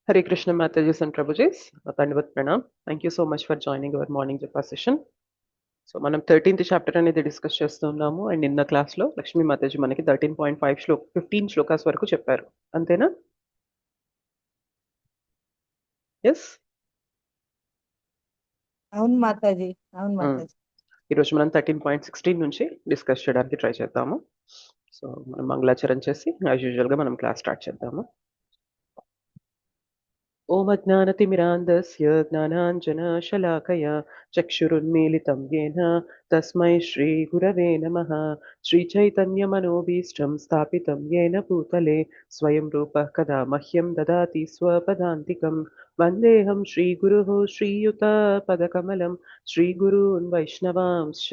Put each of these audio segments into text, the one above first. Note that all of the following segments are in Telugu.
Hare Krishna Mataji's and Prabhuji's. Dandavat Pranam. Thank you so much for joining our morning japa session. So మనం 13th చాప్టర్ అనేది డిస్కస్ చేస్తున్నాము అండ్ నిన్న క్లాస్లో లక్ష్మీ మాతాజీ మనకి 13.5 15 శ్లోకాస్ వరకు చెప్పారు అంతేనా? ఎస్, అవును మాతాజీ, అవును మాతాజీ. ఈరోజు మనం 13.16 నుంచి డిస్కస్ చేయడానికి ట్రై చేద్దాము. సో మనం మంగళాచరణ చేసి యాజ్ యూజువల్గా మనం క్లాస్ స్టార్ట్ చేద్దాము. ఓం అజ్ఞానతిమిరాంధస్య జ్ఞానాంజనశలాకయా చక్షురున్మీలితం యేన తస్మై శ్రీగురవే నమః. శ్రీచైతన్యమనోభీష్టం స్థాపితం యేన భూతలే స్వయం రూపः కదా మహ్యం దదాతి స్వపదాంతికం. వందేహం శ్రీగురుः శ్రీయుతపదకమలం శ్రీగురూన్ వైష్ణవాంశ్చ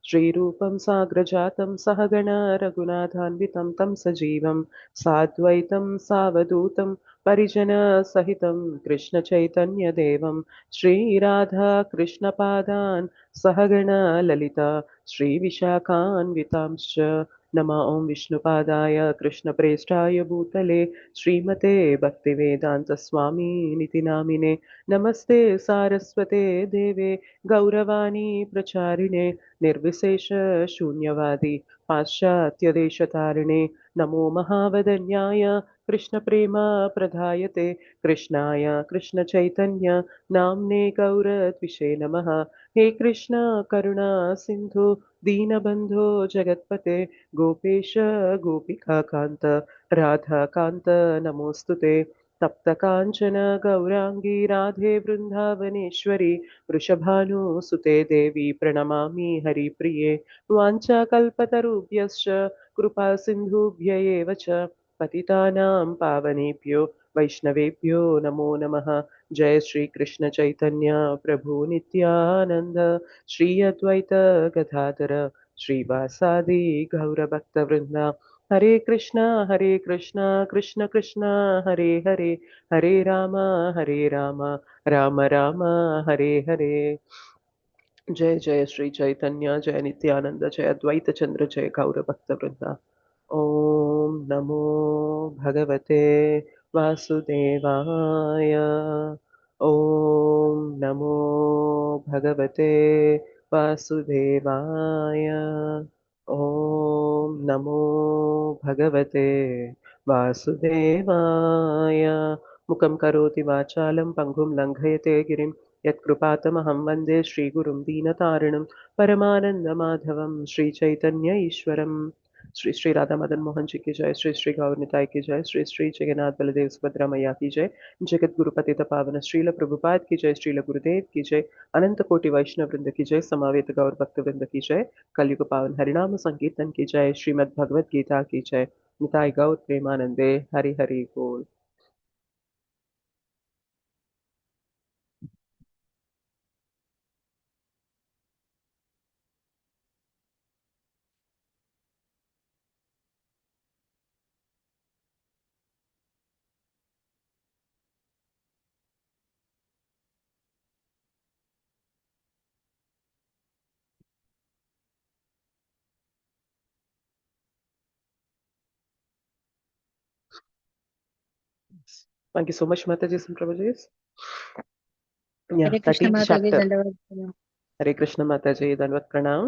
శ్రీరూపం సాగ్రజాతం సహగణ రఘునాథాన్వితం తం సజీవం సాద్వైతం సావధూతం పరిజన సహితం కృష్ణ చైతన్య దేవం శ్రీరాధా కృష్ణ పాదాన్ సహగణ లలిత శ్రీ విశాఖాన్వితాంశ్చ. నమ ఓం విష్ణుపాదాయ కృష్ణ ప్రేష్టాయ భూతలే శ్రీమతే భక్తివేదాంత స్వామి నితి నామినే. నమస్తే సారస్వతే దేవే గౌరవాణి ప్రచారిణే నిర్విశేష శూన్యవాది పాశ్చాత్యదేశతారిణే. నమో మహావదన్యాయ कृष्ण प्रेम प्रधायते कृष्णाय कृष्ण चैतन्य नाम्ने गौरद्विषे नमः. हे कृष्ण करुणा सिंधु दीनबंधो जगत्पते गोपेश गोपिका कांत राधा कांत नमोस्तुते. तप्त कांचन गौरांगी राधे वृंदावनेश्वरी वृषभानुसुते देवी प्रणमामि हरिप्रिये. वाञ्छाकल्पतरुभ्यश्च कृपा सिन्धुभ्य एव च पतितानां पावनेभ्यो वैष्णवेभ्यो नमो नमः. जय श्री कृष्ण चैतन्य प्रभु नित्यानंद श्री अद्वैत गदाधर श्रीवासादि गौरभक्तवृंद. हरे कृष्णा कृष्ण कृष्ण हरे हरे हरे राम राम राम हरे हरे. जय जय श्री चैतन्य जय नित्यानंद जय अद्वैत चंद्र जय गौरभक्तवृंद. ॐ नमो भगवते वासुदेवाय. ॐ नमो भगवते वासुदेवाय. ॐ नमो भगवते वासुदेवाय. मुखं करोति वाचालं पङ्गुं लङ्घयते गिरिं यत्कृपातमहं वन्दे श्रीगुरुं दीनतारिणं परमानन्दमाधवं श्रीचैतन्य ईश्वरम्. श्री श्री राधा मदन मोहन जी की जय. श्री श्री गौर निताय की जय. श्री श्री जगन्नाथ बलदेव सुभद्रा मैया की जय. जगत गुरु पतित पावन श्रील प्रभुपाद की जय. श्रील गुरुदेव की जय. अनंत कोटि वैष्णव वृंद की जय. समावेत गौर भक्त वृंद की जय. कलयुग पावन हरिनाम संकीर्तन की जय. श्रीमद् भगवद गीता की जय. निताय गौर प्रेमानंदे. हरि हरि बोल. Thank you so much, Mataji and Prabhuji. Yeah, Hare Krishna 13th Mataji, chapter. దండవత్ ప్రణామ్. Hare Krishna Mataji, Dandavat Pranam.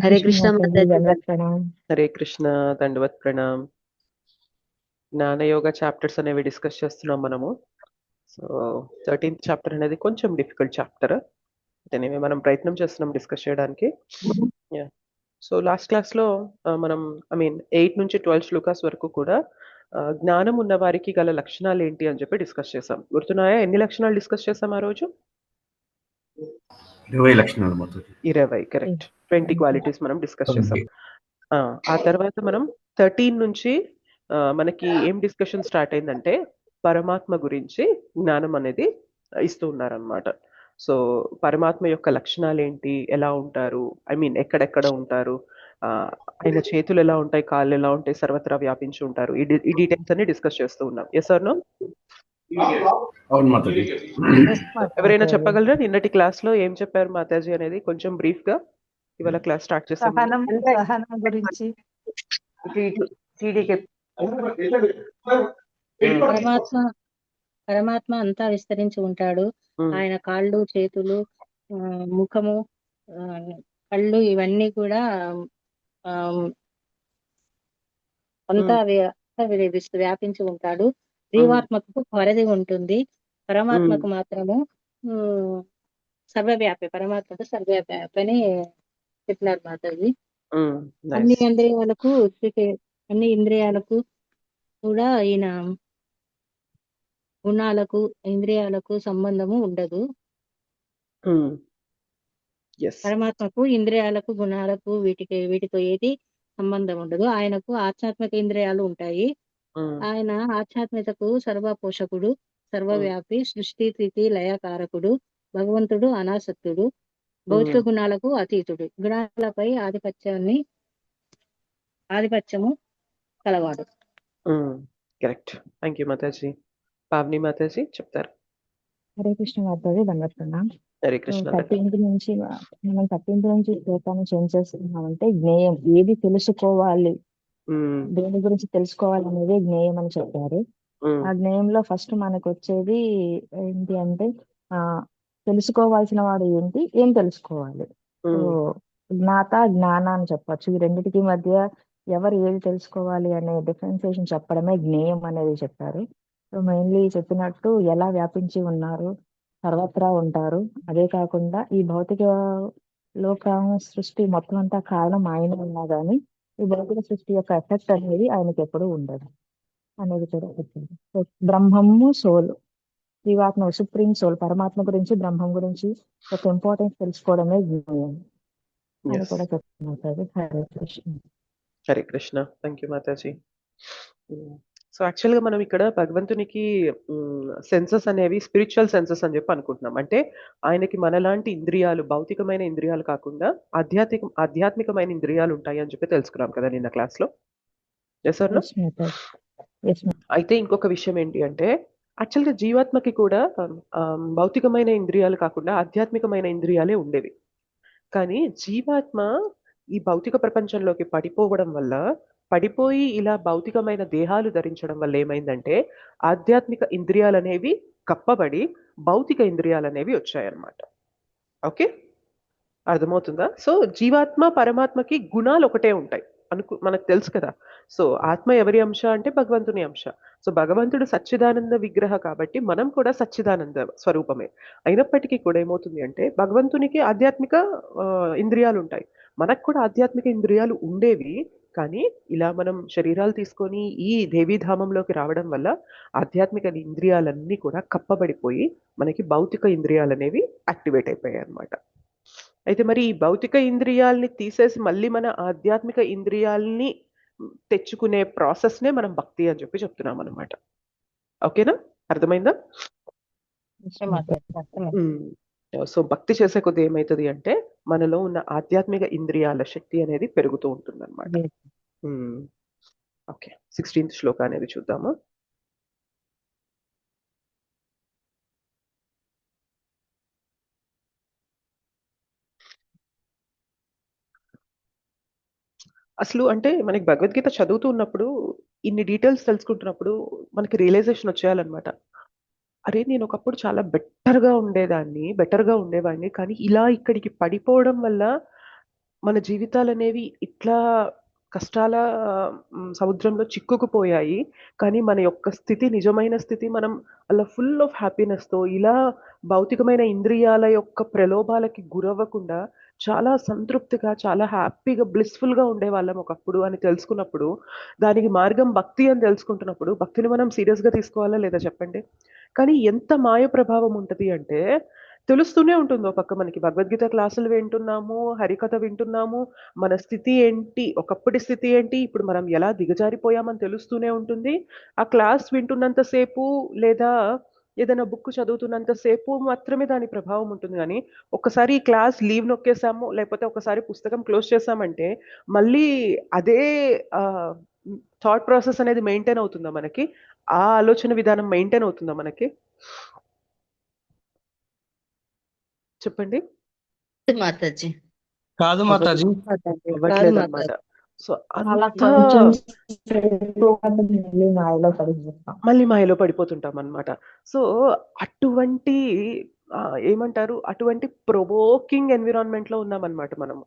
Hare Krishna Mataji, దండవత్ ప్రణామ్. హరే కృష్ణ దండవత్ ప్రణామ్. జ్ఞానయోగ చాప్టర్స్ అనేవి డిస్కస్ చేస్తున్నాం మనము. సో 13th చాప్టర్ అనేది కొంచెం డిఫికల్ట్ చాప్టర్. ఎనీవే మనం ప్రయత్నం చేస్తున్నాం డిస్కస్ చేయడానికి. సో లాస్ట్ క్లాస్లో మనం 8 నుంచి 12 శ్లోకాస్ వరకు కూడా జ్ఞానం ఉన్న వారికి గల లక్షణాలు ఏంటి అని చెప్పి డిస్కస్ చేసాం. గుర్తున్నాయా? ఎన్ని లక్షణాలు డిస్కస్ చేసాం ఆ రోజు? 20 లక్షణాలు మొత్తం. 20, కరెక్ట్. 20 క్వాలిటీస్ మనం డిస్కస్ చేసాం. ఆ తర్వాత మనం 13 నుంచి మనకి ఏం డిస్కషన్ స్టార్ట్ అయిందంటే పరమాత్మ గురించి జ్ఞానం అనేది ఇస్తూ ఉన్నారనమాట. సో పరమాత్మ యొక్క లక్షణాలు ఏంటి, ఎలా ఉంటారు, ఎక్కడెక్కడ ఉంటారు, ఆయన చేతులు ఎలా ఉంటాయి, కాళ్ళు ఎలా ఉంటాయి, సర్వత్రా వ్యాపించి ఉంటారు, ఈ డీటెయిల్స్ అన్ని డిస్కస్ చేస్తూ ఉన్నాం. Yes or no? అవును మాతాజీ. ఎవరైనా చెప్పగలరా నిన్నటి క్లాస్ లో ఏం చెప్పారు మాతాజీ అనేది? కొంచెం బ్రీఫ్ గా ఇవాళ క్లాస్ స్టార్ట్ చేసాం. సహనం గురించి, పరమాత్మ పరమాత్మ అంతా విస్తరించి ఉంటాడు. ఆయన కాళ్ళు, చేతులు, ముఖము, కళ్ళు ఇవన్నీ కూడా అంతా వ్యాపించి ఉంటాడు. జీవాత్మకు పరిధి ఉంటుంది, పరమాత్మకు మాత్రము సర్వవ్యాపి. పరమాత్మకు సర్వవ్యాపి అని చెప్పినారు మాతాజీ. అన్ని ఇంద్రియాలకు కూడా ఈయన గుణాలకు ఇంద్రియాలకు సంబంధము ఉండదు. పరమాత్మకు ఇంద్రియాలకు గుణాలకు వీటితో ఏది సంబంధం ఉండదు. ఆయనకు ఆధ్యాత్మిక ఇంద్రియాలు ఉంటాయి. ఆయన ఆధ్యాత్మికకు సర్వపోషకుడు, సర్వవ్యాపి, సృష్టి స్థితి లయకారకుడు. భగవంతుడు అనాసక్తుడు, భౌతిక గుణాలకు అతీతుడు, గుణాలపై ఆధిపత్యము కలవాడు. Correct. Thank you Mataji. Pavani Mataji చెప్తారు. హరే కృష్ణ మాతాజీ. దండప్రణాం. హరే కృష్ణ. 13 నుంచి మనం 13 నుంచి శ్లోకాన్ని చేంజ్ చేస్తున్నామంటే జ్ఞేయం ఏది తెలుసుకోవాలి, దేని గురించి తెలుసుకోవాలి అనేది జ్ఞేయం అని చెప్పారు. ఆ జ్ఞేయంలో ఫస్ట్ మనకు వచ్చేది ఏంటి అంటే తెలుసుకోవాల్సిన వాడు ఏంటి, ఏం తెలుసుకోవాలి. జ్ఞాత జ్ఞాన అని చెప్పచ్చు. ఈ రెండిటికి మధ్య ఎవరు ఏది తెలుసుకోవాలి అనే డిఫరెన్సియేషన్ చెప్పడమే జ్ఞేయం అనేది చెప్పారు. సో మెయిన్లీ చెప్పినట్టు ఎలా వ్యాపించి ఉన్నారు, సర్వత్రా ఉంటారు. అదే కాకుండా ఈ భౌతిక లోక సృష్టి మొత్తం అంతా కారణం ఆయన ఉన్నా కానీ ఈ భౌతిక సృష్టి యొక్క ఎఫెక్ట్ అనేది ఆయనకి ఎప్పుడూ ఉండదు అనేది కూడా చెప్పింది. సో బ్రహ్మము సోల్, జీవాత్మ సుప్రీం సోల్, పరమాత్మ గురించి బ్రహ్మం గురించి ఒక ఇంపార్టెన్స్ తెలుసుకోవడమే జ్ఞేయం అని కూడా చెప్తున్నారు. Hare Krishna. Hare Krishna. Thank you Mataji. So యాక్చువల్గా మనం ఇక్కడ భగవంతునికి సెన్సెస్ అనేవి స్పిరిచువల్ సెన్సెస్ అని చెప్పి అనుకుంటున్నాం. అంటే ఆయనకి మనలాంటి ఇంద్రియాలు, భౌతికమైన ఇంద్రియాలు కాకుండా ఆధ్యాత్మికమైన ఇంద్రియాలు ఉంటాయి అని చెప్పి తెలుసుకున్నాం కదా నిన్న క్లాస్లో. Yes sir. అయితే ఇంకొక విషయం ఏంటి అంటే యాక్చువల్గా జీవాత్మకి కూడా భౌతికమైన ఇంద్రియాలు కాకుండా ఆధ్యాత్మికమైన ఇంద్రియాలే ఉండేవి. కానీ జీవాత్మ ఈ భౌతిక ప్రపంచంలోకి పడిపోయి ఇలా భౌతికమైన దేహాలు ధరించడం వల్ల ఏమైందంటే ఆధ్యాత్మిక ఇంద్రియాలు అనేవి కప్పబడి భౌతిక ఇంద్రియాలు అనేవి వచ్చాయన్నమాట. ఓకే, అర్థమవుతుందా? సో జీవాత్మ పరమాత్మకి గుణాలు ఒకటే ఉంటాయి మనకు తెలుసు కదా. సో ఆత్మ ఎవరి అంశ అంటే భగవంతుని అంశ. సో భగవంతుడు సచ్చిదానంద విగ్రహ కాబట్టి మనం కూడా సచ్చిదానంద స్వరూపమే. అయినప్పటికీ కూడా ఏమవుతుంది అంటే భగవంతునికి ఆధ్యాత్మిక ఇంద్రియాలు ఉంటాయి, మనకు కూడా ఆధ్యాత్మిక ఇంద్రియాలు ఉండేవి. కానీ ఇలా మనం శరీరాలు తీసుకొని ఈ దేవీధామంలోకి రావడం వల్ల ఆధ్యాత్మిక ఇంద్రియాలన్నీ కూడా కప్పబడిపోయి మనకి భౌతిక ఇంద్రియాలు అనేవి యాక్టివేట్ అయిపోయాయి అన్నమాట. అయితే మరి ఈ భౌతిక ఇంద్రియాలని తీసేసి మళ్ళీ మన ఆధ్యాత్మిక ఇంద్రియాలని తెచ్చుకునే ప్రాసెస్నే మనం భక్తి అని చెప్పి చెప్తున్నాం అనమాట. ఓకేనా, అర్థమైందా? సో భక్తి చేసే కొద్ది ఏమవుతుంది అంటే మనలో ఉన్న ఆధ్యాత్మిక ఇంద్రియాల శక్తి అనేది పెరుగుతూ ఉంటుంది అనమాట. ఓకే, 16th శ్లోక అనేది చూద్దాము. అసలు అంటే మనకి భగవద్గీత చదువుతూ ఉన్నప్పుడు ఇన్ని డీటెయిల్స్ తెలుసుకుంటున్నప్పుడు మనకి రియలైజేషన్ వచ్చేయాలన్నమాట. అరే నేను ఒకప్పుడు చాలా బెటర్గా ఉండేవాడిని, కానీ ఇలా ఇక్కడికి పడిపోవడం వల్ల మన జీవితాలు అనేవి ఇట్లా కష్టాల సముద్రంలో చిక్కుకుపోయాయి. కానీ మన యొక్క స్థితి, నిజమైన స్థితి, మనం అలా ఫుల్ ఆఫ్ హ్యాపీనెస్తో ఇలా భౌతికమైన ఇంద్రియాల యొక్క ప్రలోభాలకి గురవ్వకుండా చాలా సంతృప్తిగా, చాలా హ్యాపీగా, బ్లిస్ఫుల్గా ఉండేవాళ్ళం ఒకప్పుడు అని తెలుసుకున్నప్పుడు, దానికి మార్గం భక్తి అని తెలుసుకుంటున్నప్పుడు భక్తిని మనం సీరియస్గా తీసుకోవాలా లేదా చెప్పండి? కానీ ఎంత మాయ ప్రభావం ఉంటుంది అంటే తెలుస్తూనే ఉంటుంది. ఒక పక్క మనకి భగవద్గీత క్లాసులు వింటున్నాము, హరికథ వింటున్నాము, మన స్థితి ఏంటి, ఒకప్పటి స్థితి ఏంటి, ఇప్పుడు మనం ఎలా దిగజారిపోయామని తెలుస్తూనే ఉంటుంది. ఆ క్లాస్ వింటున్నంతసేపు లేదా ఏదైనా బుక్ చదువుతున్నంతసేపు మాత్రమే దాని ప్రభావం ఉంటుంది. కానీ ఒక్కసారి ఈ క్లాస్ లీవ్ నొక్కేసాము, లేకపోతే ఒకసారి పుస్తకం క్లోజ్ చేసామంటే మళ్ళీ అదే థాట్ ప్రాసెస్ అనేది మెయింటైన్ అవుతుందా మనకి? ఆ ఆలోచన విధానం మెయింటైన్ అవుతుందా మనకి? చెప్పండి. కాదు మాతాజీ. అవ్వట్లేదు అనమాట. సో అలా అంత కొంచెం మళ్ళీ మాయలో పడిపోతాం. మళ్ళీ మాయలో పడిపోతుంటాం అనమాట. సో అటువంటి ఏమంటారు, అటువంటి ప్రొవోకింగ్ ఎన్విరాన్మెంట్లో ఉన్నామన్నమాట మనము.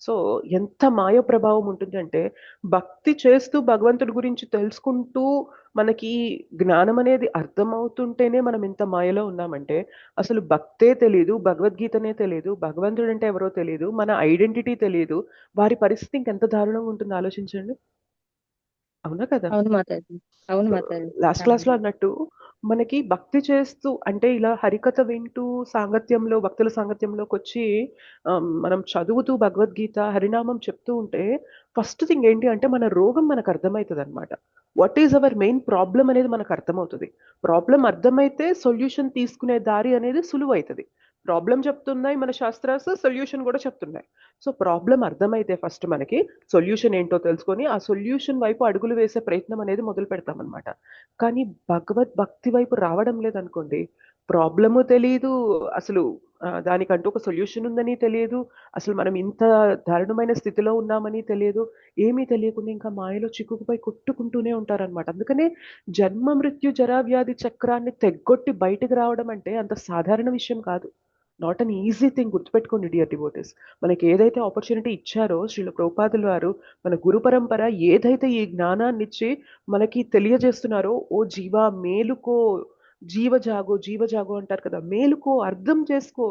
సో ఎంత మాయ ప్రభావం ఉంటుందంటే, భక్తి చేస్తూ భగవంతుడి గురించి తెలుసుకుంటూ మనకి జ్ఞానం అనేది అర్థమవుతుంటేనే మనం ఇంత మాయలో ఉన్నామంటే, అసలు భక్తే తెలియదు, భగవద్గీతనే తెలియదు, భగవంతుడు అంటే ఎవరో తెలియదు, మన ఐడెంటిటీ తెలియదు, వారి పరిస్థితి ఇంకెంత దారుణంగా ఉంటుందో ఆలోచించండి. అవునా కదా? అవును మాతాజీ. అవును మాతాజీ. లాస్ట్ క్లాస్ లో అన్నట్టు మనకి భక్తి చేస్తూ అంటే ఇలా హరికథ వింటూ సాంగత్యంలో భక్తుల సాంగత్యంలోకి వచ్చి మనం చదువుతూ భగవద్గీత హరినామం చెప్తూ ఉంటే ఫస్ట్ థింగ్ ఏంటి అంటే మన రోగం మనకు అర్థమవుతుంది అనమాట. What is our main problem అనేది మనకు అర్థమవుతుంది. ప్రాబ్లం అర్థమైతే సొల్యూషన్ తీసుకునే దారి అనేది సులువు అవుతుంది. ప్రాబ్లం చెప్తున్నాయి మన శాస్త్రాస్, సొల్యూషన్ కూడా చెప్తున్నాయి. సో ప్రాబ్లం అర్థమైతే ఫస్ట్ మనకి సొల్యూషన్ ఏంటో తెలుసుకొని ఆ సొల్యూషన్ వైపు అడుగులు వేసే ప్రయత్నం అనేది మొదలు పెడతామన్నమాట. కానీ భక్తి వైపు రావడం లేదనుకోండి, ప్రాబ్లము తెలియదు, అసలు దానికంటూ ఒక సొల్యూషన్ ఉందని తెలియదు, అసలు మనం ఇంత దారుణమైన స్థితిలో ఉన్నామని తెలియదు, ఏమీ తెలియకుండా ఇంకా మాయలో చిక్కుకుపోయి కొట్టుకుంటూనే ఉంటారనమాట. అందుకనే జన్మ మృత్యు జరా వ్యాధి చక్రాన్ని తెగ్గొట్టి బయటికి రావడం అంటే అంత సాధారణ విషయం కాదు. Not an easy thing. గుర్తుపెట్టుకోండి డియర్ డివోటీస్, మనకి ఏదైతే ఆపర్చునిటీ ఇచ్చారో శ్రీల ప్రభుపాదుల వారు, మన గురు పరంపర ఏదైతే ఈ జ్ఞానాన్ని ఇచ్చి మనకి తెలియజేస్తున్నారో, ఓ జీవా మేలుకో, జీవ జాగో అంటారు కదా, మేలుకో, అర్థం చేసుకో,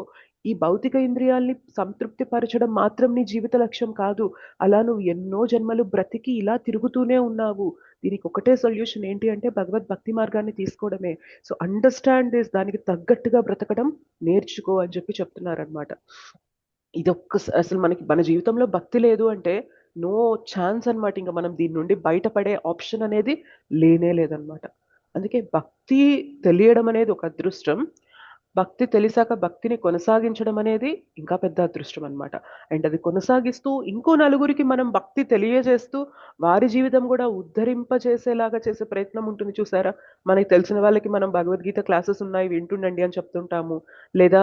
ఈ భౌతిక ఇంద్రియాల్ని సంతృప్తి పరచడం మాత్రం నీ జీవిత లక్ష్యం కాదు, అలా నువ్వు ఎన్నో జన్మలు బ్రతికి ఇలా తిరుగుతూనే ఉన్నావు, దీనికి ఒకటే సొల్యూషన్ ఏంటి అంటే భగవద్ భక్తి మార్గాన్ని తీసుకోవడమే. సో అండర్స్టాండ్ దిస్, దానికి తగ్గట్టుగా బ్రతకడం నేర్చుకో అని చెప్పి చెప్తున్నారనమాట. ఇదొక్క అసలు మనకి మన జీవితంలో భక్తి లేదు అంటే నో ఛాన్స్ అనమాట. ఇంకా మనం దీని నుండి బయటపడే ఆప్షన్ అనేది లేనే లేదనమాట. అందుకే భక్తి తెలియడం అనేది ఒక అదృష్టం, భక్తి తెలిసాక భక్తిని కొనసాగించడం అనేది ఇంకా పెద్ద అదృష్టం అనమాట. అండ్ అది కొనసాగిస్తూ ఇంకో నలుగురికి మనం భక్తి తెలియజేస్తూ వారి జీవితం కూడా ఉద్ధరింపజేసేలాగా చేసే ప్రయత్నం ఉంటుంది చూసారా. మనకి తెలిసిన వాళ్ళకి మనం భగవద్గీత క్లాసెస్ ఉన్నాయి వింటుండండి అని చెప్తుంటాము, లేదా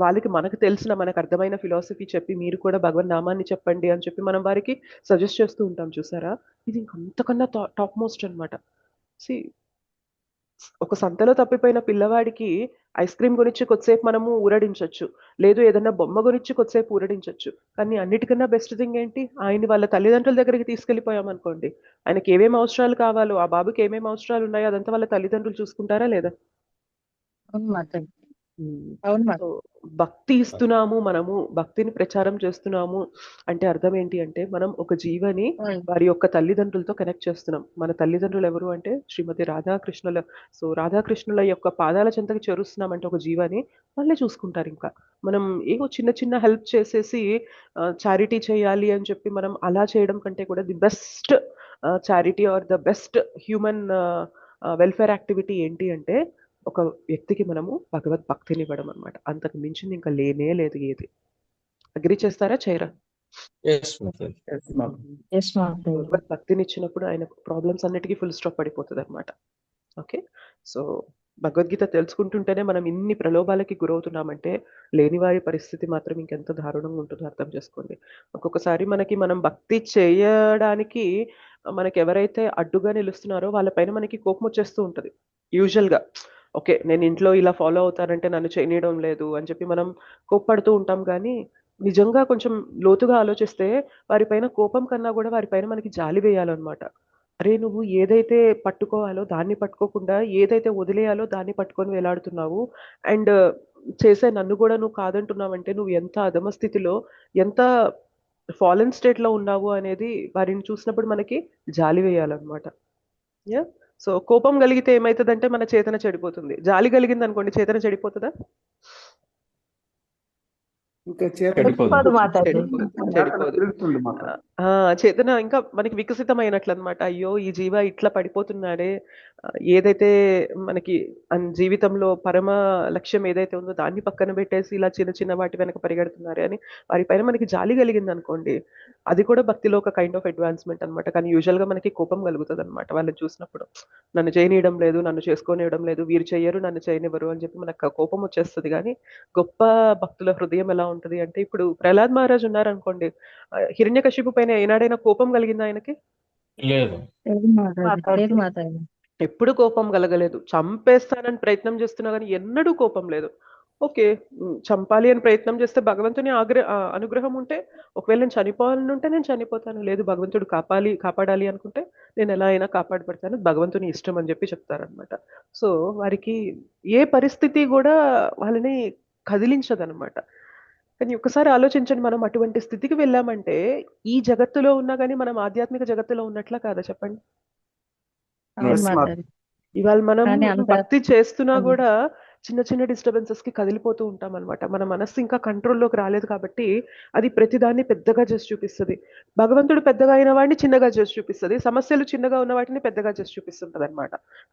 వాళ్ళకి మనకు తెలిసిన మనకు అర్థమైన ఫిలాసఫీ చెప్పి మీరు కూడా భగవన్ నామాన్ని చెప్పండి అని చెప్పి మనం వారికి సజెస్ట్ చేస్తూ ఉంటాం చూసారా. ఇది ఇంకంతకన్నా టాప్ మోస్ట్ అనమాట. సి, ఒక సంతలో తప్పిపోయిన పిల్లవాడికి ఐస్ క్రీమ్ గురించి కొద్దిసేపు మనము ఊరడించవచ్చు, లేదు ఏదన్నా బొమ్మ గురించి కొద్దిసేపు ఊరడించవచ్చు, కానీ అన్నిటికన్నా బెస్ట్ థింగ్ ఏంటి, ఆయన్ని వాళ్ళ తల్లిదండ్రుల దగ్గరికి తీసుకెళ్ళిపోయాం అనుకోండి, ఆయనకి ఏమేమి అవసరాలు కావాలో, ఆ బాబుకి ఏమేమి అవసరాలు ఉన్నాయో అదంతా వాళ్ళ తల్లిదండ్రులు చూసుకుంటారా లేదా. అవును మాతాజీ. అవును సో మాతాజీ. భక్తి ఇస్తున్నాము, మనము భక్తిని ప్రచారం చేస్తున్నాము అంటే అర్థం ఏంటి అంటే మనం ఒక జీవని వారి యొక్క తల్లిదండ్రులతో కనెక్ట్ చేస్తున్నాం. మన తల్లిదండ్రులు ఎవరు అంటే శ్రీమతి రాధాకృష్ణుల. సో రాధాకృష్ణుల యొక్క పాదాల చెంతకి చేరుస్తున్నాం అంటే ఒక జీవని వాళ్ళే చూసుకుంటారు. ఇంకా మనం ఏవో చిన్న చిన్న హెల్ప్ చేసేసి చారిటీ చేయాలి అని చెప్పి మనం అలా చేయడం కంటే కూడా the best charity or the best human welfare activity ఏంటి అంటే ఒక వ్యక్తికి మనము భగవద్ భక్తిని ఇవ్వడం అనమాట. అంతకు మించింది ఇంకా లేనే లేదు ఏది. అగ్రి చేస్తారా చేయరా? భగవద్ భక్తిని ఇచ్చినప్పుడు ఆయన ప్రాబ్లమ్స్ అన్నిటికీ ఫుల్ స్టాప్ పడిపోతుంది అనమాట. ఓకే, సో భగవద్గీత తెలుసుకుంటుంటేనే మనం ఇన్ని ప్రలోభాలకి గురవుతున్నామంటే లేని వారి పరిస్థితి మాత్రం ఇంకెంత దారుణంగా ఉంటుందో అర్థం చేసుకోండి. ఒక్కొక్కసారి మనం భక్తి చేయడానికి మనకి ఎవరైతే అడ్డుగా నిలుస్తున్నారో వాళ్ళపైన మనకి కోపం వచ్చేస్తూ ఉంటుంది యూజువల్గా. ఓకే, నేను ఇంట్లో ఇలా ఫాలో అవుతానంటే నన్ను చేయనీయడం లేదు అని చెప్పి మనం కోప్పడుతూ ఉంటాం. కానీ నిజంగా కొంచెం లోతుగా ఆలోచిస్తే వారిపైన కోపం కన్నా కూడా వారిపైన మనకి జాలి వేయాలన్నమాట. అరే నువ్వు ఏదైతే పట్టుకోవాలో దాన్ని పట్టుకోకుండా ఏదైతే వదిలేయాలో దాన్ని పట్టుకొని వేలాడుతున్నావు, అండ్ చేసే నన్ను కూడా నువ్వు కాదంటున్నావంటే నువ్వు ఎంత అధమ స్థితిలో, ఎంత ఫాలెన్ స్టేట్లో ఉన్నావు అనేది వారిని చూసినప్పుడు మనకి జాలి వేయాలన్నమాట. యా, సో కోపం కలిగితే ఏమవుతుందంటే మన చేతన చెడిపోతుంది, జాలి కలిగింది అనుకోండి చేతన చెడిపోతుందా? చేతన ఇంకా మనకి వికసితమైనట్లు అనమాట. అయ్యో ఈ జీవ ఇట్లా పడిపోతున్నాడే, ఏదైతే మనకి జీవితంలో పరమ లక్ష్యం ఏదైతే ఉందో దాన్ని పక్కన పెట్టేసి ఇలా చిన్న చిన్న వాటి వెనక పరిగెడుతున్నారే అని వారి పైన మనకి జాలి కలిగింది అనుకోండి, అది కూడా భక్తిలో ఒక కైండ్ ఆఫ్ అడ్వాన్స్మెంట్ అనమాట. కానీ యూజువల్గా మనకి కోపం కలుగుతుంది అనమాట వాళ్ళని చూసినప్పుడు. నన్ను చేయనీయడం లేదు, నన్ను చేసుకోనివ్వడం లేదు, వీరు చెయ్యరు నన్ను చేయనివ్వరు అని చెప్పి మనకు కోపం వచ్చేస్తుంది. కానీ గొప్ప భక్తుల హృదయం ఎలా ఉంటుంది అంటే, ఇప్పుడు ప్రహ్లాద్ మహారాజ్ ఉన్నారనుకోండి, హిరణ్యకశిపు పైన ఏనాడైనా కోపం కలిగిందా ఆయనకి? లేదు. లేదు మాతాజీ, లేదు మాతాజీ. ఎప్పుడు కోపం కలగలేదు. చంపేస్తానని ప్రయత్నం చేస్తున్నా కానీ ఎన్నడూ కోపం లేదు. ఓకే, చంపాలి అని ప్రయత్నం చేస్తే భగవంతుని అనుగ్రహం ఉంటే, ఒకవేళ నేను చనిపోవాలని ఉంటే నేను చనిపోతాను, లేదు భగవంతుడు కాపాడాలి అనుకుంటే నేను ఎలా అయినా కాపాడబడతాను, భగవంతుని ఇష్టం అని చెప్పి చెప్తారనమాట. సో వారికి ఏ పరిస్థితి కూడా వాళ్ళని కదిలించదనమాట. కానీ ఒకసారి ఆలోచించండి, మనం అటువంటి స్థితికి వెళ్ళామంటే ఈ జగత్తులో ఉన్నా కానీ మనం ఆధ్యాత్మిక జగత్తులో ఉన్నట్లా కాదా చెప్పండి? అవును Yes, మాతాజీ. ఇవాళ మనం కానీ అంత భక్తి చేస్తున్నా అవును. కూడా చిన్న చిన్న డిస్టర్బెన్సెస్ కి కదిలిపోతూ ఉంటాం అనమాట. మన మనస్సు ఇంకా కంట్రోల్లోకి రాలేదు కాబట్టి అది ప్రతిదాన్ని పెద్దగా చేసి చూపిస్తుంది. భగవంతుడు పెద్దగా అయిన వాడిని చిన్నగా చేసి చూపిస్తుంది, సమస్యలు చిన్నగా ఉన్న వాటిని పెద్దగా చేసి చూపిస్తుంటది అనమాట.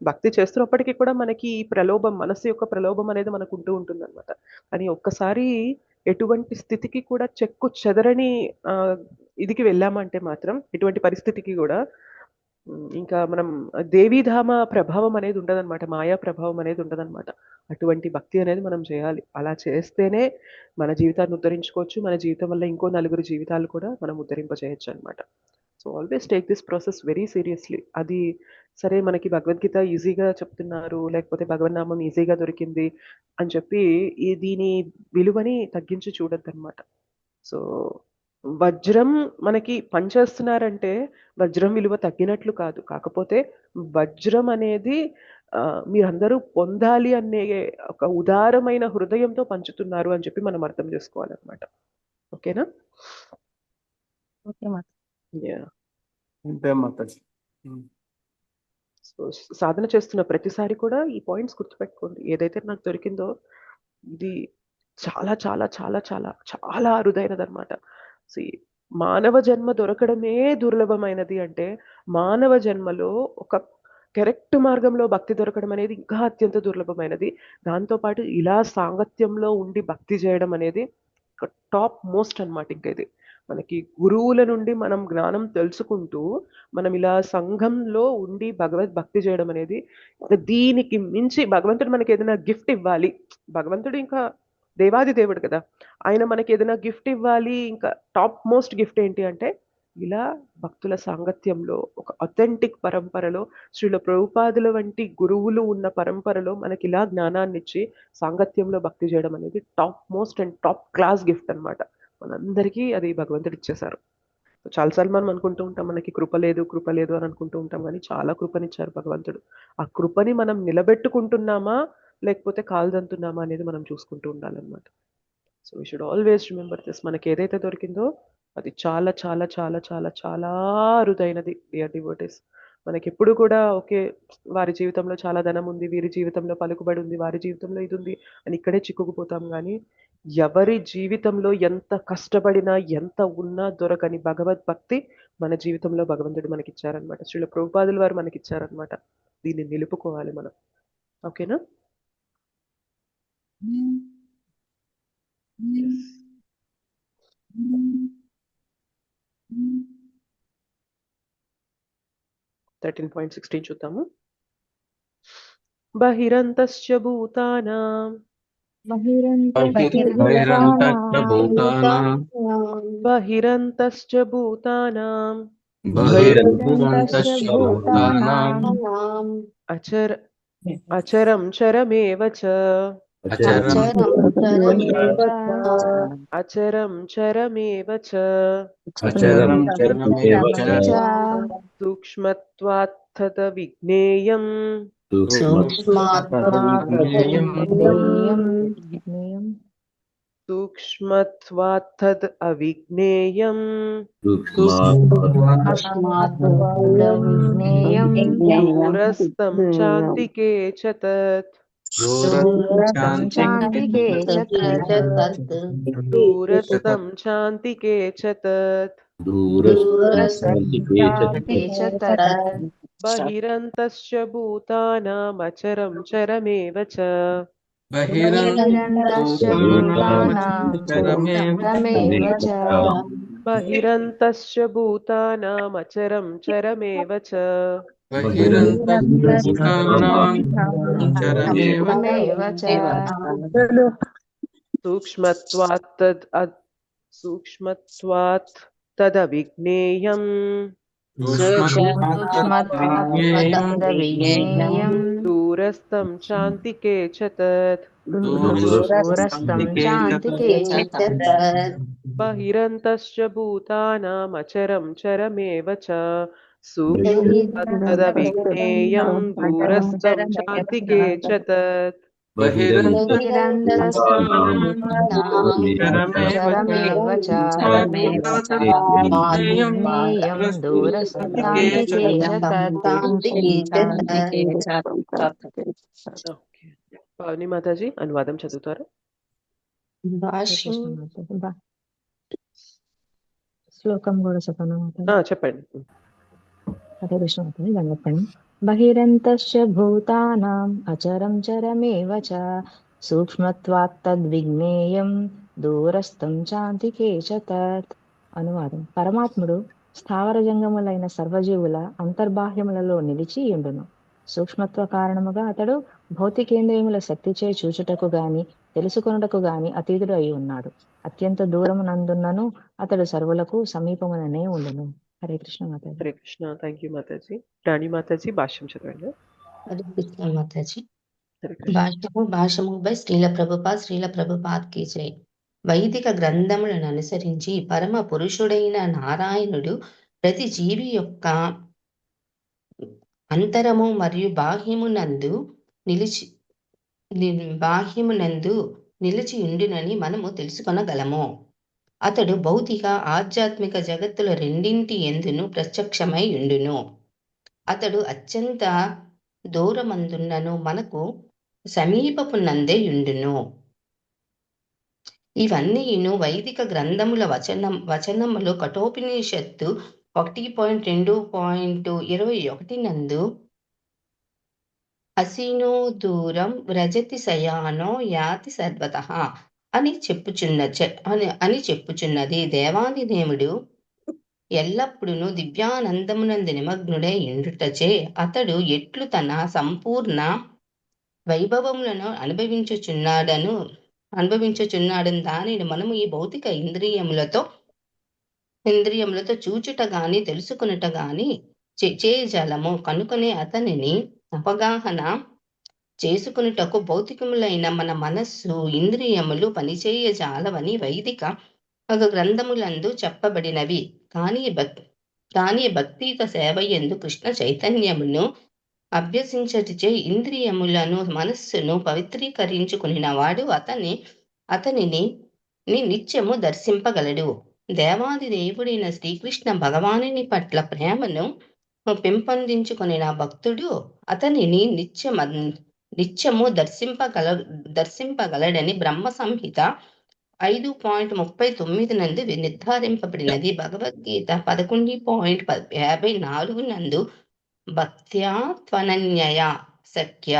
భక్తి చేస్తున్నప్పటికీ కూడా మనకి ఈ ప్రలోభం, మనస్సు యొక్క ప్రలోభం అనేది మనకు ఉంటూ ఉంటుంది అనమాట. కానీ ఒక్కసారి ఎటువంటి స్థితికి కూడా చెక్కు చెదరని ఆ, ఇదికి వెళ్ళామంటే మాత్రం, ఎటువంటి పరిస్థితికి కూడా ఇంకా మనం దేవీధామ ప్రభావం అనేది ఉండదన్నమాట, మాయా ప్రభావం అనేది ఉండదన్నమాట. అటువంటి భక్తి అనేది మనం చేయాలి. అలా చేస్తేనే మన జీవితాన్ని ఉద్ధరించుకోవచ్చు, మన జీవితం వల్ల ఇంకో నలుగురు జీవితాలు కూడా మనం ఉద్ధరింపజేయచ్చు అనమాట. So always take this process very seriously. అది సరే మనకి భగవద్గీత ఈజీగా చెప్తున్నారు, లేకపోతే భగవన్నామం ఈజీగా దొరికింది అని చెప్పి దీని విలువని తగ్గించి చూడొద్దన్నమాట. సో వజ్రం మనకి పనిచేస్తున్నారంటే వజ్రం విలువ తగ్గినట్లు కాదు. కాకపోతే వజ్రం అనేది మీరందరూ పొందాలి అనే ఒక ఉదారమైన హృదయంతో పంచుతున్నారు అని చెప్పి మనం అర్థం చేసుకోవాలన్నమాట. ఓకేనా? ఓకే మాతాజీ. యా. అంతే మాతాజీ. సో సాధన చేస్తున్న ప్రతిసారి కూడా ఈ పాయింట్స్ గుర్తుపెట్టుకోండి. ఏదైతే నాకు దొరికిందో ఇది చాలా చాలా చాలా చాలా చాలా అరుదైనదన్నమాట. మానవ జన్మ దొరకడమే దుర్లభమైనది అంటే, మానవ జన్మలో ఒక కరెక్ట్ మార్గంలో భక్తి దొరకడం అనేది ఇంకా అత్యంత దుర్లభమైనది. దాంతోపాటు ఇలా సాంగత్యంలో ఉండి భక్తి చేయడం అనేది టాప్ మోస్ట్ అనమాట. ఇంకా ఇది మనకి గురువుల నుండి మనం జ్ఞానం తెలుసుకుంటూ మనం ఇలా సంఘంలో ఉండి భక్తి చేయడం అనేది, దీనికి మించి భగవంతుడు మనకి ఏదైనా గిఫ్ట్ ఇవ్వాలి, భగవంతుడు ఇంకా దేవాది దేవుడు కదా, ఆయన మనకి ఏదైనా గిఫ్ట్ ఇవ్వాలి, ఇంకా టాప్ మోస్ట్ గిఫ్ట్ ఏంటి అంటే ఇలా భక్తుల సాంగత్యంలో ఒక అథెంటిక్ పరంపరలో, శ్రీల ప్రభుపాదుల వంటి గురువులు ఉన్న పరంపరలో మనకి ఇలా జ్ఞానాన్ని ఇచ్చి సాంగత్యంలో భక్తి చేయడం అనేది top most and top class gift అనమాట. మనందరికీ అది భగవంతుడు ఇచ్చేశారు. చాలాసార్లు మనం అనుకుంటూ ఉంటాం మనకి కృప లేదు అని అనుకుంటూ ఉంటాం, కానీ చాలా కృపనిచ్చారు భగవంతుడు. ఆ కృపని మనం నిలబెట్టుకుంటున్నామా లేకపోతే కాల్దంటున్నామా అనేది మనం చూసుకుంటూ ఉండాలన్నమాట. So we should always remember this. మనకి ఏదైతే దొరికిందో అది చాలా చాలా చాలా చాలా చాలా అరుదైనది డియర్ డివోటీస్. మనకి ఎప్పుడు కూడా ఓకే, వారి జీవితంలో చాలా ధనం ఉంది, వీరి జీవితంలో పలుకుబడి ఉంది, వారి జీవితంలో ఇది ఉంది అని ఇక్కడే చిక్కుకుపోతాం. కానీ ఎవరి జీవితంలో ఎంత కష్టపడినా ఎంత ఉన్నా దొరకని భగవద్భక్తి మన జీవితంలో భగవంతుడు మనకి ఇచ్చారనమాట. శ్రీల ప్రభుపాదుల వారు మనకి ఇచ్చారనమాట. దీన్ని నిలుపుకోవాలి మనం. ఓకేనా? Yes. 13.16 చూద్దాము. బహిరంతశ్చ భూతానాం అచరం చరమేవ చ సూక్ష్మత్వాత్ విజ్ఞేయం సూక్ష్మత్వాత్ అవిజ్ఞేయం దూరస్థం చాంతికే చ తత్ దూరస్థం చాంతికే చ తత్ బహిరంతశ్చ భూతానామచరం చరమేవ చ బహిరంతశ్చ భూతానామచరం చరమేవ చ చరమేవ చ సూక్ష్మత్వాత్ తదవిజ్ఞేయం సూక్ష్మత్వాదవిజ్ఞేయం దూరస్థం చాంతికే చ తత్ దూరస్థం చాంతికే చ తత్ బహిరంతశ్చ భూతానామచరం చరమేవ చ సూక్ష్మత్వాదవిజ్ఞేయం దూరస్థం చాంతికే చ తత్ బహిరంతస్థం చరమేవ చ జ్ఞేయం దూరస్థాంతికే చ తత్. ఓకే. పావని మాతాజీ అనువాదం చదువుతారా? శ్లోకం కూడా చెప్పనా? చెప్పండి. హరే కృష్ణ మాతాజీ. దాన్ని చెప్పండి. బహిరంతశ్చ భూతానాం అచరం చరమేవ చ సూక్ష్మత్వాత్ తద్విజ్ఞేయం దూరస్థం చాంతికే చ తత్. అనువాదం. పరమాత్ముడు స్థావర జంగములైన సర్వజీవుల అంతర్బాహ్యములలో నిలిచి ఉండును. సూక్ష్మత్వ కారణముగా అతడు భౌతికేంద్రియముల శక్తిచే చూచుటకు గాని తెలుసుకొనుటకు గాని అతీతుడు అయి ఉన్నాడు. అత్యంత దూరమునందున్నను అతడు సర్వులకు సమీపముననే ఉండును. హరే కృష్ణ మాతాజీ. హరే కృష్ణ. Thank you Mataji. రాణి మాతాజీ భాష్యం చదవండి. హరే కృష్ణ మాతాజీ. హరే కృష్ణ. భాష్యము బై శ్రీల ప్రభుపాద్ కీ జై. వైదిక గ్రంథములను అనుసరించి పరమ పురుషుడైన నారాయణుడు ప్రతి జీవి యొక్క అంతరము మరియు బాహ్యమునందు నిలిచి ఉండునని మనము తెలుసుకొనగలము. అతడు భౌతిక ఆధ్యాత్మిక జగత్తుల రెండింటి యందును ప్రత్యక్షమై ఉండును. అతడు అత్యంత దూరమందున్నను మనకు సమీపపునందే ఉండును. ఇవన్నీను వైదిక గ్రంథముల వచనములు కఠోపనిషత్తు 1.2.21 నందు అసీనో దూరం వ్రజతి శయానో యాతి సర్వతః అని చెప్పుచున్నది. దేవాదిదేవుడు ఎల్లప్పుడూ దివ్యానందమునందు నిమగ్నుడై ఉండుటచే అతడు ఎట్లు తన సంపూర్ణ వైభవములను అనుభవించుచున్నాడని దానిని మనము ఈ భౌతిక ఇంద్రియములతో చూచుట గాని తెలుసుకునుట గాని చేయజాలము. కనుకనే అతనిని అవగాహన చేసుకునుటకు భౌతికములైన మన మనస్సు ఇంద్రియములు పనిచేయజాలవని వైదిక గ్రంథములందు చెప్పబడినవి. కానీ భక్తియుత సేవయందు కృష్ణ చైతన్యమును అభ్యసించటిచే ఇంద్రియములను మనస్సును పవిత్రీకరించుకుని వాడు అతనిని నిత్యము దర్శింపగలడు. దేవాది దేవుడైన శ్రీకృష్ణ భగవానుని పట్ల ప్రేమను పెంపొందించుకుని భక్తుడు అతనిని నిత్యము దర్శింపగలడని బ్రహ్మ సంహిత 5.39 నందు నిర్ధారింపబడినది. భగవద్గీత 11.54 నందు భక్త్యా త్వనన్యయా శక్య,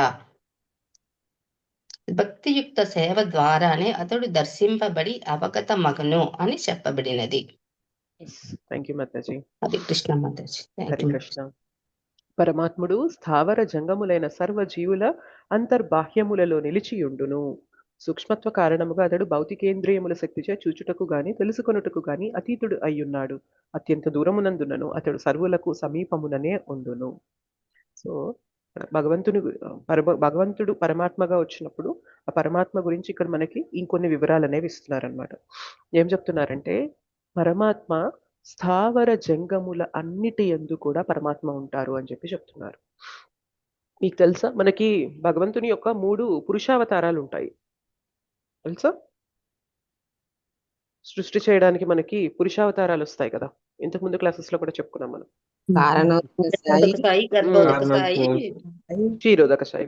భక్తియుక్త సేవ ద్వారానే అతడు దర్శింపబడి అవగత మగను అని చెప్పబడినది. Thank you Mataji. హరే కృష్ణ మాతాజీ. హరే కృష్ణ. పరమాత్ముడు స్థావర జంగములైన సర్వ జీవుల అంతర్బాహ్యములలో నిలిచియుండును. సూక్ష్మత్వ కారణముగా అతడు భౌతికేంద్రియముల శక్తిచే చూచుటకు గాని తెలుసుకొనుటకు గాని అతీతుడు అయ్యున్నాడు. అత్యంత దూరమునందునను అతడు సర్వులకు సమీపముననే ఉండును. సో భగవంతుడు పరమాత్మగా వచ్చినప్పుడు ఆ పరమాత్మ గురించి ఇక్కడ మనకి ఇంకొన్ని వివరాలు అనేవి ఇస్తున్నారనమాట. ఏం చెప్తున్నారంటే పరమాత్మ స్థావర జంగముల అన్నిటి యందు కూడా పరమాత్మ ఉంటారు అని చెప్పి చెప్తున్నారు. మీకు తెలుసా మనకి భగవంతుని యొక్క 3 పురుషావతారాలు ఉంటాయి తెలుసా? సృష్టి చేయడానికి మనకి పురుషావతారాలు వస్తాయి కదా. ఇంతకు ముందు క్లాసెస్ లో కూడా చెప్పుకున్నాం మనం. క్షీరోదక సాయి.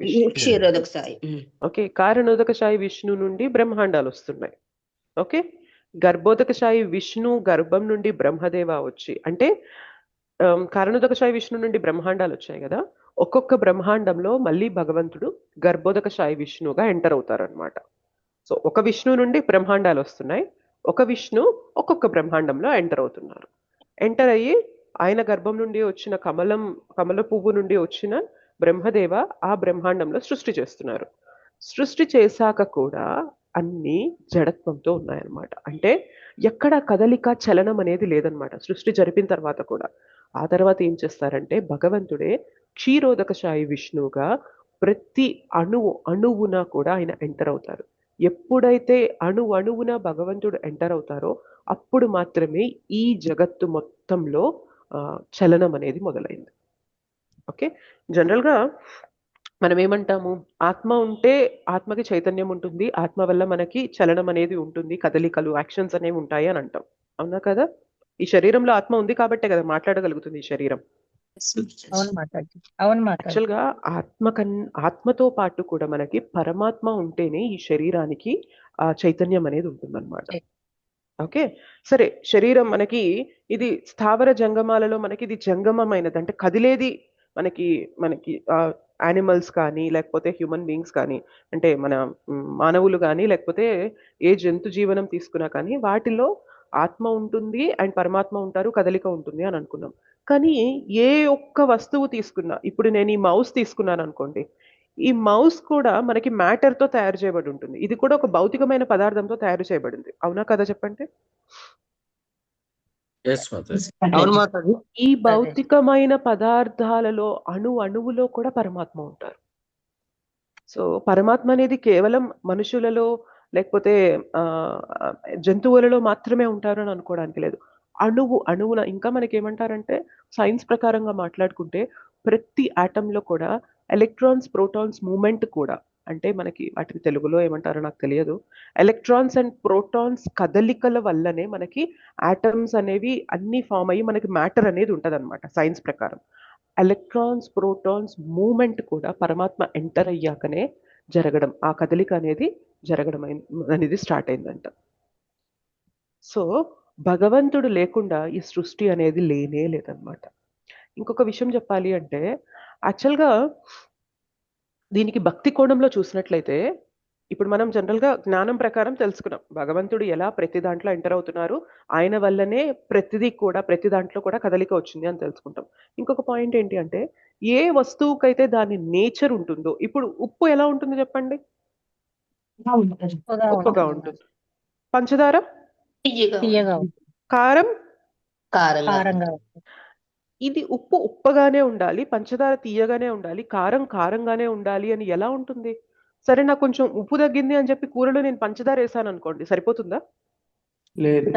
ఓకే. కారణోదక సాయి విష్ణు నుండి బ్రహ్మాండాలు వస్తున్నాయి. ఓకే. గర్భోదక సాయి విష్ణు గర్భం నుండి బ్రహ్మదేవ వచ్చి, అంటే కారణోదక సాయి విష్ణు నుండి బ్రహ్మాండాలు వచ్చాయి కదా. ఒక్కొక్క బ్రహ్మాండంలో మళ్ళీ భగవంతుడు గర్భోదక సాయి విష్ణుగా ఎంటర్ అవుతారు అనమాట. సో ఒక విష్ణు నుండి బ్రహ్మాండాలు వస్తున్నాయి, ఒక విష్ణు ఒక్కొక్క బ్రహ్మాండంలో ఎంటర్ అవుతున్నారు. ఎంటర్ అయ్యి ఆయన గర్భం నుండి వచ్చిన కమల పువ్వు నుండి వచ్చిన బ్రహ్మదేవ ఆ బ్రహ్మాండంలో సృష్టి చేస్తున్నారు. సృష్టి చేశాక కూడా అన్ని జడత్వంతో ఉన్నాయన్నమాట. అంటే ఎక్కడ కదలిక చలనం అనేది లేదనమాట సృష్టి జరిపిన తర్వాత కూడా. ఆ తర్వాత ఏం చేస్తారంటే భగవంతుడే క్షీరోదకశాయి విష్ణువుగా ప్రతి అణువున కూడా ఆయన ఎంటర్ అవుతారు. ఎప్పుడైతే అణువున భగవంతుడు ఎంటర్ అవుతారో అప్పుడు మాత్రమే ఈ జగత్తు మొత్తంలో చలనం అనేది మొదలైంది. ఓకే, జనరల్గా మనం ఏమంటాము, ఆత్మ ఉంటే ఆత్మకి చైతన్యం ఉంటుంది, ఆత్మ వల్ల మనకి చలనం అనేది ఉంటుంది, కదలికలు యాక్షన్స్ అనేవి ఉంటాయి అని అంటాం. అవునా కదా? ఈ శరీరంలో ఆత్మ ఉంది కాబట్టే కదా మాట్లాడగలుగుతుంది ఈ శరీరం. అవును మాతాజీ, అవును మాతాజీ. యాక్చువల్గా ఆత్మతో పాటు కూడా మనకి పరమాత్మ ఉంటేనే ఈ శరీరానికి ఆ చైతన్యం అనేది ఉంటుందన్నమాట. ఓకే, సరే, శరీరం మనకి ఇది స్థావర జంగమాలలో మనకి ఇది జంగమమైనది, అంటే కదిలేది. మనకి మనకి యానిమల్స్ కానీ లేకపోతే హ్యూమన్ బీయింగ్స్ కానీ, అంటే మన మానవులు కానీ లేకపోతే ఏ జంతు జీవనం తీసుకున్నా కానీ వాటిలో ఆత్మ ఉంటుంది అండ్ పరమాత్మ ఉంటారు, కదలిక ఉంటుంది అని అనుకున్నాం. కానీ ఏ ఒక్క వస్తువు తీసుకున్నా, ఇప్పుడు నేను ఈ మౌస్ తీసుకున్నాను అనుకోండి, ఈ మౌస్ కూడా మనకి మ్యాటర్తో తయారు చేయబడి ఉంటుంది. ఇది కూడా ఒక భౌతికమైన పదార్థంతో తయారు చేయబడింది. అవునా కదా చెప్పండి? ఈ భౌతికమైన పదార్థాలలో అణువులో కూడా పరమాత్మ ఉంటారు. సో పరమాత్మ అనేది కేవలం మనుషులలో లేకపోతే జంతువులలో మాత్రమే ఉంటారు అని అనుకోవడానికి లేదు. అణువున ఇంకా మనకి ఏమంటారంటే సైన్స్ ప్రకారంగా మాట్లాడుకుంటే ప్రతి ఆటంలో కూడా ఎలక్ట్రాన్స్ ప్రోటాన్స్ మూమెంట్ కూడా, అంటే మనకి వాటిని తెలుగులో ఏమంటారో నాకు తెలియదు, ఎలక్ట్రాన్స్ అండ్ ప్రోటాన్స్ కదలికల వల్లనే మనకి ఆటమ్స్ అనేవి అన్ని ఫామ్ అయ్యి మనకి మ్యాటర్ అనేది ఉంటదన్నమాట సైన్స్ ప్రకారం. ఎలక్ట్రాన్స్ ప్రోటాన్స్ మూమెంట్ కూడా పరమాత్మ ఎంటర్ అయ్యాకనే జరగడం, ఆ కదలిక అనేది జరగడం అనేది స్టార్ట్ అయిందంట. సో భగవంతుడు లేకుండా ఈ సృష్టి అనేది లేనే లేదనమాట. ఇంకొక విషయం చెప్పాలి అంటే యాక్చువల్గా దీనికి భక్తి కోణంలో చూసినట్లయితే, ఇప్పుడు మనం జనరల్గా జ్ఞానం ప్రకారం తెలుసుకున్నాం భగవంతుడు ఎలా ప్రతి దాంట్లో ఎంటర్ అవుతున్నారు, ఆయన వల్లనే ప్రతి దాంట్లో కూడా కదలిక వచ్చింది అని తెలుసుకుంటాం. ఇంకొక పాయింట్ ఏంటి అంటే, ఏ వస్తువుకైతే దాని నేచర్ ఉంటుందో, ఇప్పుడు ఉప్పు ఎలా ఉంటుంది చెప్పండి? ఉప్పుగా ఉంటుంది. పంచదార కారం కారంగా. ఇది ఉప్పు ఉప్పగానే ఉండాలి, పంచదార తీయగానే ఉండాలి, కారం కారంగానే ఉండాలి అని ఎలా ఉంటుంది? సరే, నాకు కొంచెం ఉప్పు తగ్గింది అని చెప్పి కూరలో నేను పంచదార వేసాను అనుకోండి, సరిపోతుందా? లేదు.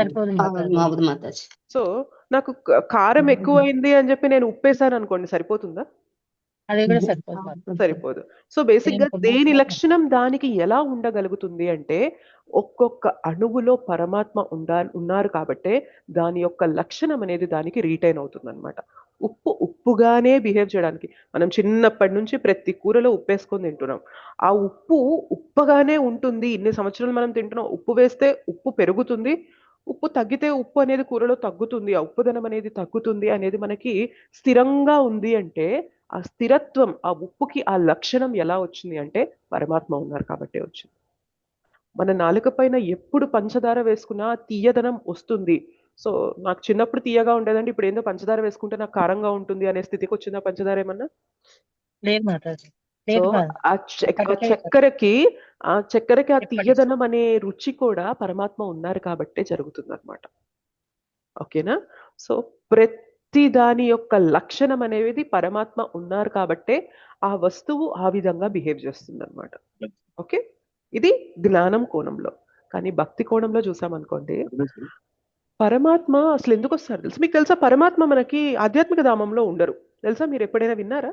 సో నాకు కారం ఎక్కువైంది అని చెప్పి నేను ఉప్పు వేసాను అనుకోండి, సరిపోతుందా? అది కూడా సరిపోదు. సో బేసిక్ గా దేని లక్షణం దానికి ఎలా ఉండగలుగుతుంది అంటే, ఒక్కొక్క అణువులో పరమాత్మ ఉన్నారు కాబట్టే దాని యొక్క లక్షణం అనేది దానికి రీటైన్ అవుతుంది అనమాట. ఉప్పు ఉప్పుగానే బిహేవ్ చేయడానికి, మనం చిన్నప్పటి నుంచి ప్రతి కూరలో ఉప్పు వేసుకొని తింటున్నాం. ఆ ఉప్పు ఉప్పగానే ఉంటుంది, ఇన్ని సంవత్సరాలు మనం తింటున్నాం. ఉప్పు వేస్తే ఉప్పు పెరుగుతుంది, ఉప్పు తగ్గితే ఉప్పు అనేది కూరలో తగ్గుతుంది, ఆ ఉప్పుదనం అనేది తగ్గుతుంది అనేది మనకి స్థిరంగా ఉంది అంటే, ఆ స్థిరత్వం, ఆ ఉప్పుకి ఆ లక్షణం ఎలా వచ్చింది అంటే పరమాత్మ ఉన్నారు కాబట్టే వచ్చింది. మన నాలుక పైన ఎప్పుడు పంచదార వేసుకున్నా తీయదనం వస్తుంది. సో నాకు చిన్నప్పుడు తీయగా ఉండేదండి, ఇప్పుడు ఏందో పంచదార వేసుకుంటే నాకు కారంగా ఉంటుంది అనే స్థితికి వచ్చిందా పంచదార ఏమన్నా? సో ఆ చక్కెరకి ఆ తీయదనం అనే రుచి కూడా పరమాత్మ ఉన్నారు కాబట్టే జరుగుతుంది అనమాట. ఓకేనా? సో ప్రతి దాని యొక్క లక్షణం అనేది పరమాత్మ ఉన్నారు కాబట్టే ఆ వస్తువు ఆ విధంగా బిహేవ్ చేస్తుంది అనమాట. ఓకే, ఇది జ్ఞానం కోణంలో. కానీ భక్తి కోణంలో చూసామనుకోండి, పరమాత్మ అసలు ఎందుకు వస్తారు తెలుసు మీకు? తెలుసా పరమాత్మ మనకి ఆధ్యాత్మిక ధామంలో ఉండరు, తెలుసా? మీరు ఎప్పుడైనా విన్నారా?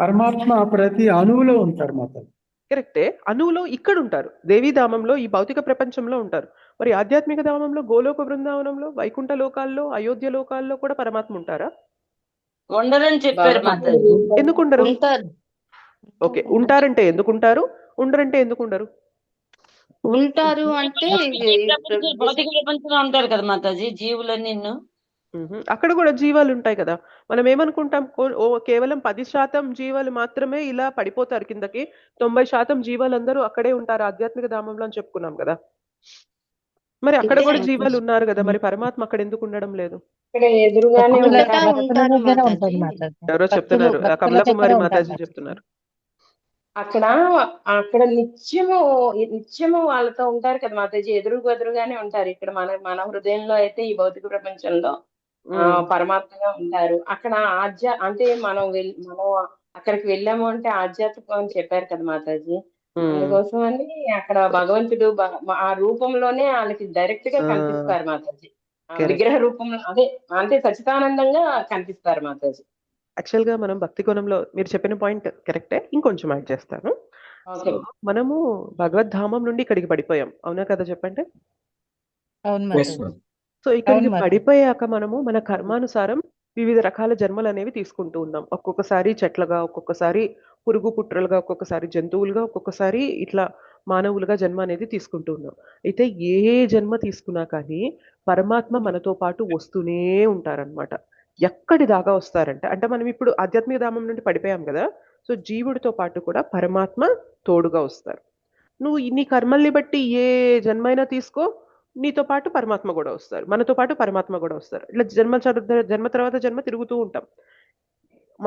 పరమాత్మ ప్రతి అణువులో ఉంటారు మాత్రం. కరెక్టే, అణువులో ఇక్కడ ఉంటారు, దేవీధామంలో ఈ భౌతిక ప్రపంచంలో ఉంటారు. మరి ఆధ్యాత్మిక ధామంలో, గోలోక బృందావనంలో, వైకుంఠ లోకాల్లో, అయోధ్య లోకాల్లో కూడా పరమాత్మ ఉంటారా? ఉండరని చెప్పారు. ఎందుకు ఉండరు? ఓకే, ఉంటారంటే ఎందుకు ఉంటారు, ఉండరంటే ఎందుకు ఉండరు? ఉంటారు అంటే భౌతిక ప్రపంచంలో ఉంటారు కదా మాతాజీ, జీవులన్నీ అక్కడ కూడా జీవాలు ఉంటాయి కదా. మనం ఏమనుకుంటాం, కేవలం 10% జీవాలు మాత్రమే ఇలా పడిపోతారు కిందకి, 90% జీవాలందరూ అక్కడే ఉంటారు ఆధ్యాత్మిక ధామంలో అని చెప్పుకున్నాం కదా. మరి అక్కడ కూడా జీవాలు ఉన్నారు కదా, మరి పరమాత్మ అక్కడ ఎందుకు ఉండడం లేదు? ఇక్కడ ఎదురుగానే భక్తుల ఉండగా ఉంటారు. భక్తుల ఉంటారు దగ్గర మాతాజీ. ఉంటుంది మాతాజీ. ఎవరో చెప్తున్నారు, భక్తుల కమలాకుమారి దగ్గర మాతాజీ ఉంటారు. చెప్తున్నారు. అక్కడ అక్కడ నిత్యము వాళ్ళతో ఉంటారు కదా మాతాజీ, ఎదురుగానే ఉంటారు. ఇక్కడ మన హృదయంలో అయితే ఈ భౌతిక ప్రపంచంలో పరమాత్మగా ఉంటారు. అక్కడ అంటే మనం అక్కడికి వెళ్ళాము అంటే ఆధ్యాత్మికం అని చెప్పారు కదా మాతాజీ. అందుకోసం అని అక్కడ భగవంతుడు ఆ రూపంలోనే వాళ్ళకి డైరెక్ట్ గా కనిపిస్తారు మాతాజీ. విగ్రహ రూపంలో అంటే సచితానందంగా కనిపిస్తారు మాతాజీ. యాక్చువల్ గా మనం భక్తి కోణంలో మీరు చెప్పిన పాయింట్ కరెక్టే, ఇంకొంచెం యాడ్ చేస్తాను. సో మనము భగవద్ధామం నుండి ఇక్కడికి పడిపోయాం, అవునా కదా చెప్పండి. అవును మాతాజీ. సో ఇక్కడికి పడిపోయాక మనము మన కర్మానుసారం వివిధ రకాల జన్మలు అనేవి తీసుకుంటూ ఉన్నాం. ఒక్కొక్కసారి చెట్లుగా, ఒక్కొక్కసారి పురుగు పుట్రలుగా, ఒక్కొక్కసారి జంతువులుగా, ఒక్కొక్కసారి ఇట్లా మానవులుగా జన్మ అనేది తీసుకుంటూ ఉన్నాం. అయితే ఏ జన్మ తీసుకున్నా కానీ పరమాత్మ మనతో పాటు వస్తూనే ఉంటారనమాట. ఎక్కడి దాకా వస్తారంటే, అంటే మనం ఇప్పుడు ఆధ్యాత్మిక ధామం నుండి పడిపోయాం కదా, సో జీవుడితో పాటు కూడా పరమాత్మ తోడుగా వస్తారు. నువ్వు నీ కర్మల్ని బట్టి ఏ జన్మైనా తీసుకో, నీతో పాటు పరమాత్మ కూడా వస్తారు, మనతో పాటు పరమాత్మ కూడా వస్తారు. ఇట్లా జన్మ తర్వాత జన్మ తిరుగుతూ ఉంటాం.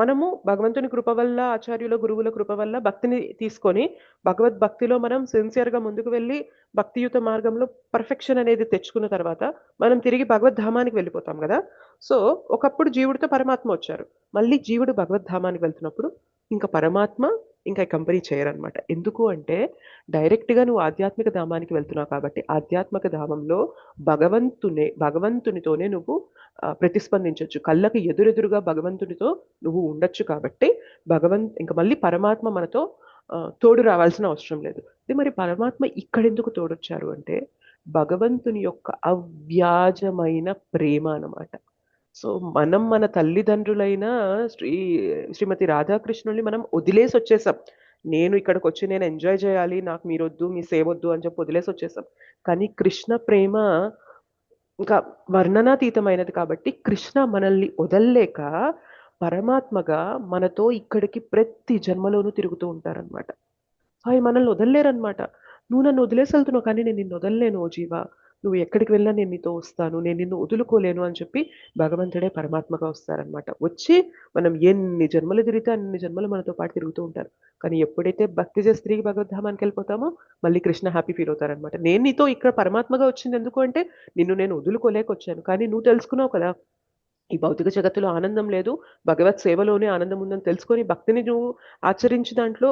మనము భగవంతుని కృప వల్ల, ఆచార్యుల గురువుల కృప వల్ల భక్తిని తీసుకొని భగవద్భక్తిలో మనం సిన్సియర్గా ముందుకు వెళ్ళి భక్తియుత మార్గంలో పర్ఫెక్షన్ అనేది తెచ్చుకున్న తర్వాత మనం తిరిగి భగవద్ధామానికి వెళ్ళిపోతాం కదా. సో ఒకప్పుడు జీవుడితో పరమాత్మ వచ్చారు, మళ్ళీ జీవుడు భగవద్ధామానికి వెళ్తున్నప్పుడు ఇంకా పరమాత్మ ఇంకా కంపెనీ చేయరనమాట. ఎందుకు అంటే డైరెక్ట్గా నువ్వు ఆధ్యాత్మిక ధామానికి వెళ్తున్నావు కాబట్టి ఆధ్యాత్మిక ధామంలో భగవంతునితోనే నువ్వు ప్రతిస్పందించవచ్చు, కళ్ళకి ఎదురెదురుగా భగవంతునితో నువ్వు ఉండొచ్చు. కాబట్టి ఇంకా మళ్ళీ పరమాత్మ మనతో తోడు రావాల్సిన అవసరం లేదు. ఇది మరి పరమాత్మ ఇక్కడెందుకు తోడొచ్చారు అంటే భగవంతుని యొక్క అవ్యాజమైన ప్రేమ అన్నమాట. సో మనం మన తల్లిదండ్రులైన శ్రీమతి రాధాకృష్ణుల్ని మనం వదిలేసి వచ్చేసాం. నేను ఇక్కడికి వచ్చి నేను ఎంజాయ్ చేయాలి, నాకు మీరొద్దు, మీ సేవొద్దు అని చెప్పి వదిలేసి వచ్చేసాం. కానీ కృష్ణ ప్రేమ ఇంకా వర్ణనాతీతమైనది కాబట్టి కృష్ణ మనల్ని వదల్లేక పరమాత్మగా మనతో ఇక్కడికి ప్రతి జన్మలోనూ తిరుగుతూ ఉంటారనమాట. ఆయన మనల్ని వదలలేరనమాట. నువ్వు నన్ను వదిలేసి వెళ్తున్నావు కానీ నేను నిన్ను వదలలేను ఓ జీవా, నువ్వు ఎక్కడికి వెళ్ళినా నేను నీతో వస్తాను, నేను నిన్ను వదులుకోలేను అని చెప్పి భగవంతుడే పరమాత్మగా వస్తారనమాట. వచ్చి మనం ఎన్ని జన్మలు తిరిగితే అన్ని జన్మలు మనతో పాటు తిరుగుతూ ఉంటారు. కానీ ఎప్పుడైతే భక్తి చేసి తిరిగి భగవద్ధామానికి వెళ్ళిపోతామో మళ్ళీ కృష్ణ హ్యాపీ ఫీల్ అవుతారనమాట. నేను నీతో ఇక్కడ పరమాత్మగా వచ్చింది ఎందుకు అంటే నిన్ను నేను వదులుకోలేక వచ్చాను, కానీ నువ్వు తెలుసుకున్నావు కదా ఈ భౌతిక జగత్తులో ఆనందం లేదు, భగవత్ సేవలోనే ఆనందం ఉందని తెలుసుకొని భక్తిని నువ్వు ఆచరించి దాంట్లో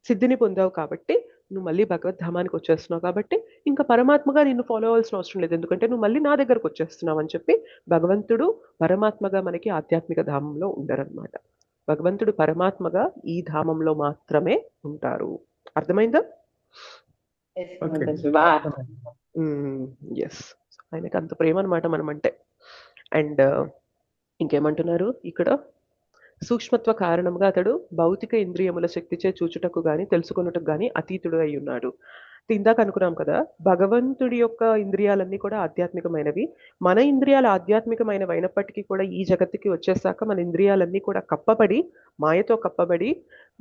సిద్ధిని పొందావు కాబట్టి నువ్వు మళ్ళీ భగవద్ధామానికి వచ్చేస్తున్నావు. కాబట్టి ఇంకా పరమాత్మగా నిన్ను ఫాలో అవ్వాల్సిన అవసరం లేదు, ఎందుకంటే నువ్వు మళ్ళీ నా దగ్గరకు వచ్చేస్తున్నావు అని చెప్పి భగవంతుడు పరమాత్మగా మనకి ఆధ్యాత్మిక ధామంలో ఉండరనమాట. భగవంతుడు పరమాత్మగా ఈ ధామంలో మాత్రమే ఉంటారు. అర్థమైందా? ఎస్, ఆయనకి అంత ప్రేమ అనమాట మనం అంటే. అండ్ ఇంకేమంటున్నారు ఇక్కడ, సూక్ష్మత్వ కారణంగా అతడు భౌతిక ఇంద్రియముల శక్తిచే చూచుటకు గాని తెలుసుకొనుటకు గాని అతీతుడు అయి ఉన్నాడు. ఇందాక అనుకున్నాం కదా, భగవంతుడి యొక్క ఇంద్రియాలన్నీ కూడా ఆధ్యాత్మికమైనవి, మన ఇంద్రియాలు ఆధ్యాత్మికమైనవి అయినప్పటికీ కూడా ఈ జగత్తుకి వచ్చేసాక మన ఇంద్రియాలన్నీ కూడా కప్పబడి, మాయతో కప్పబడి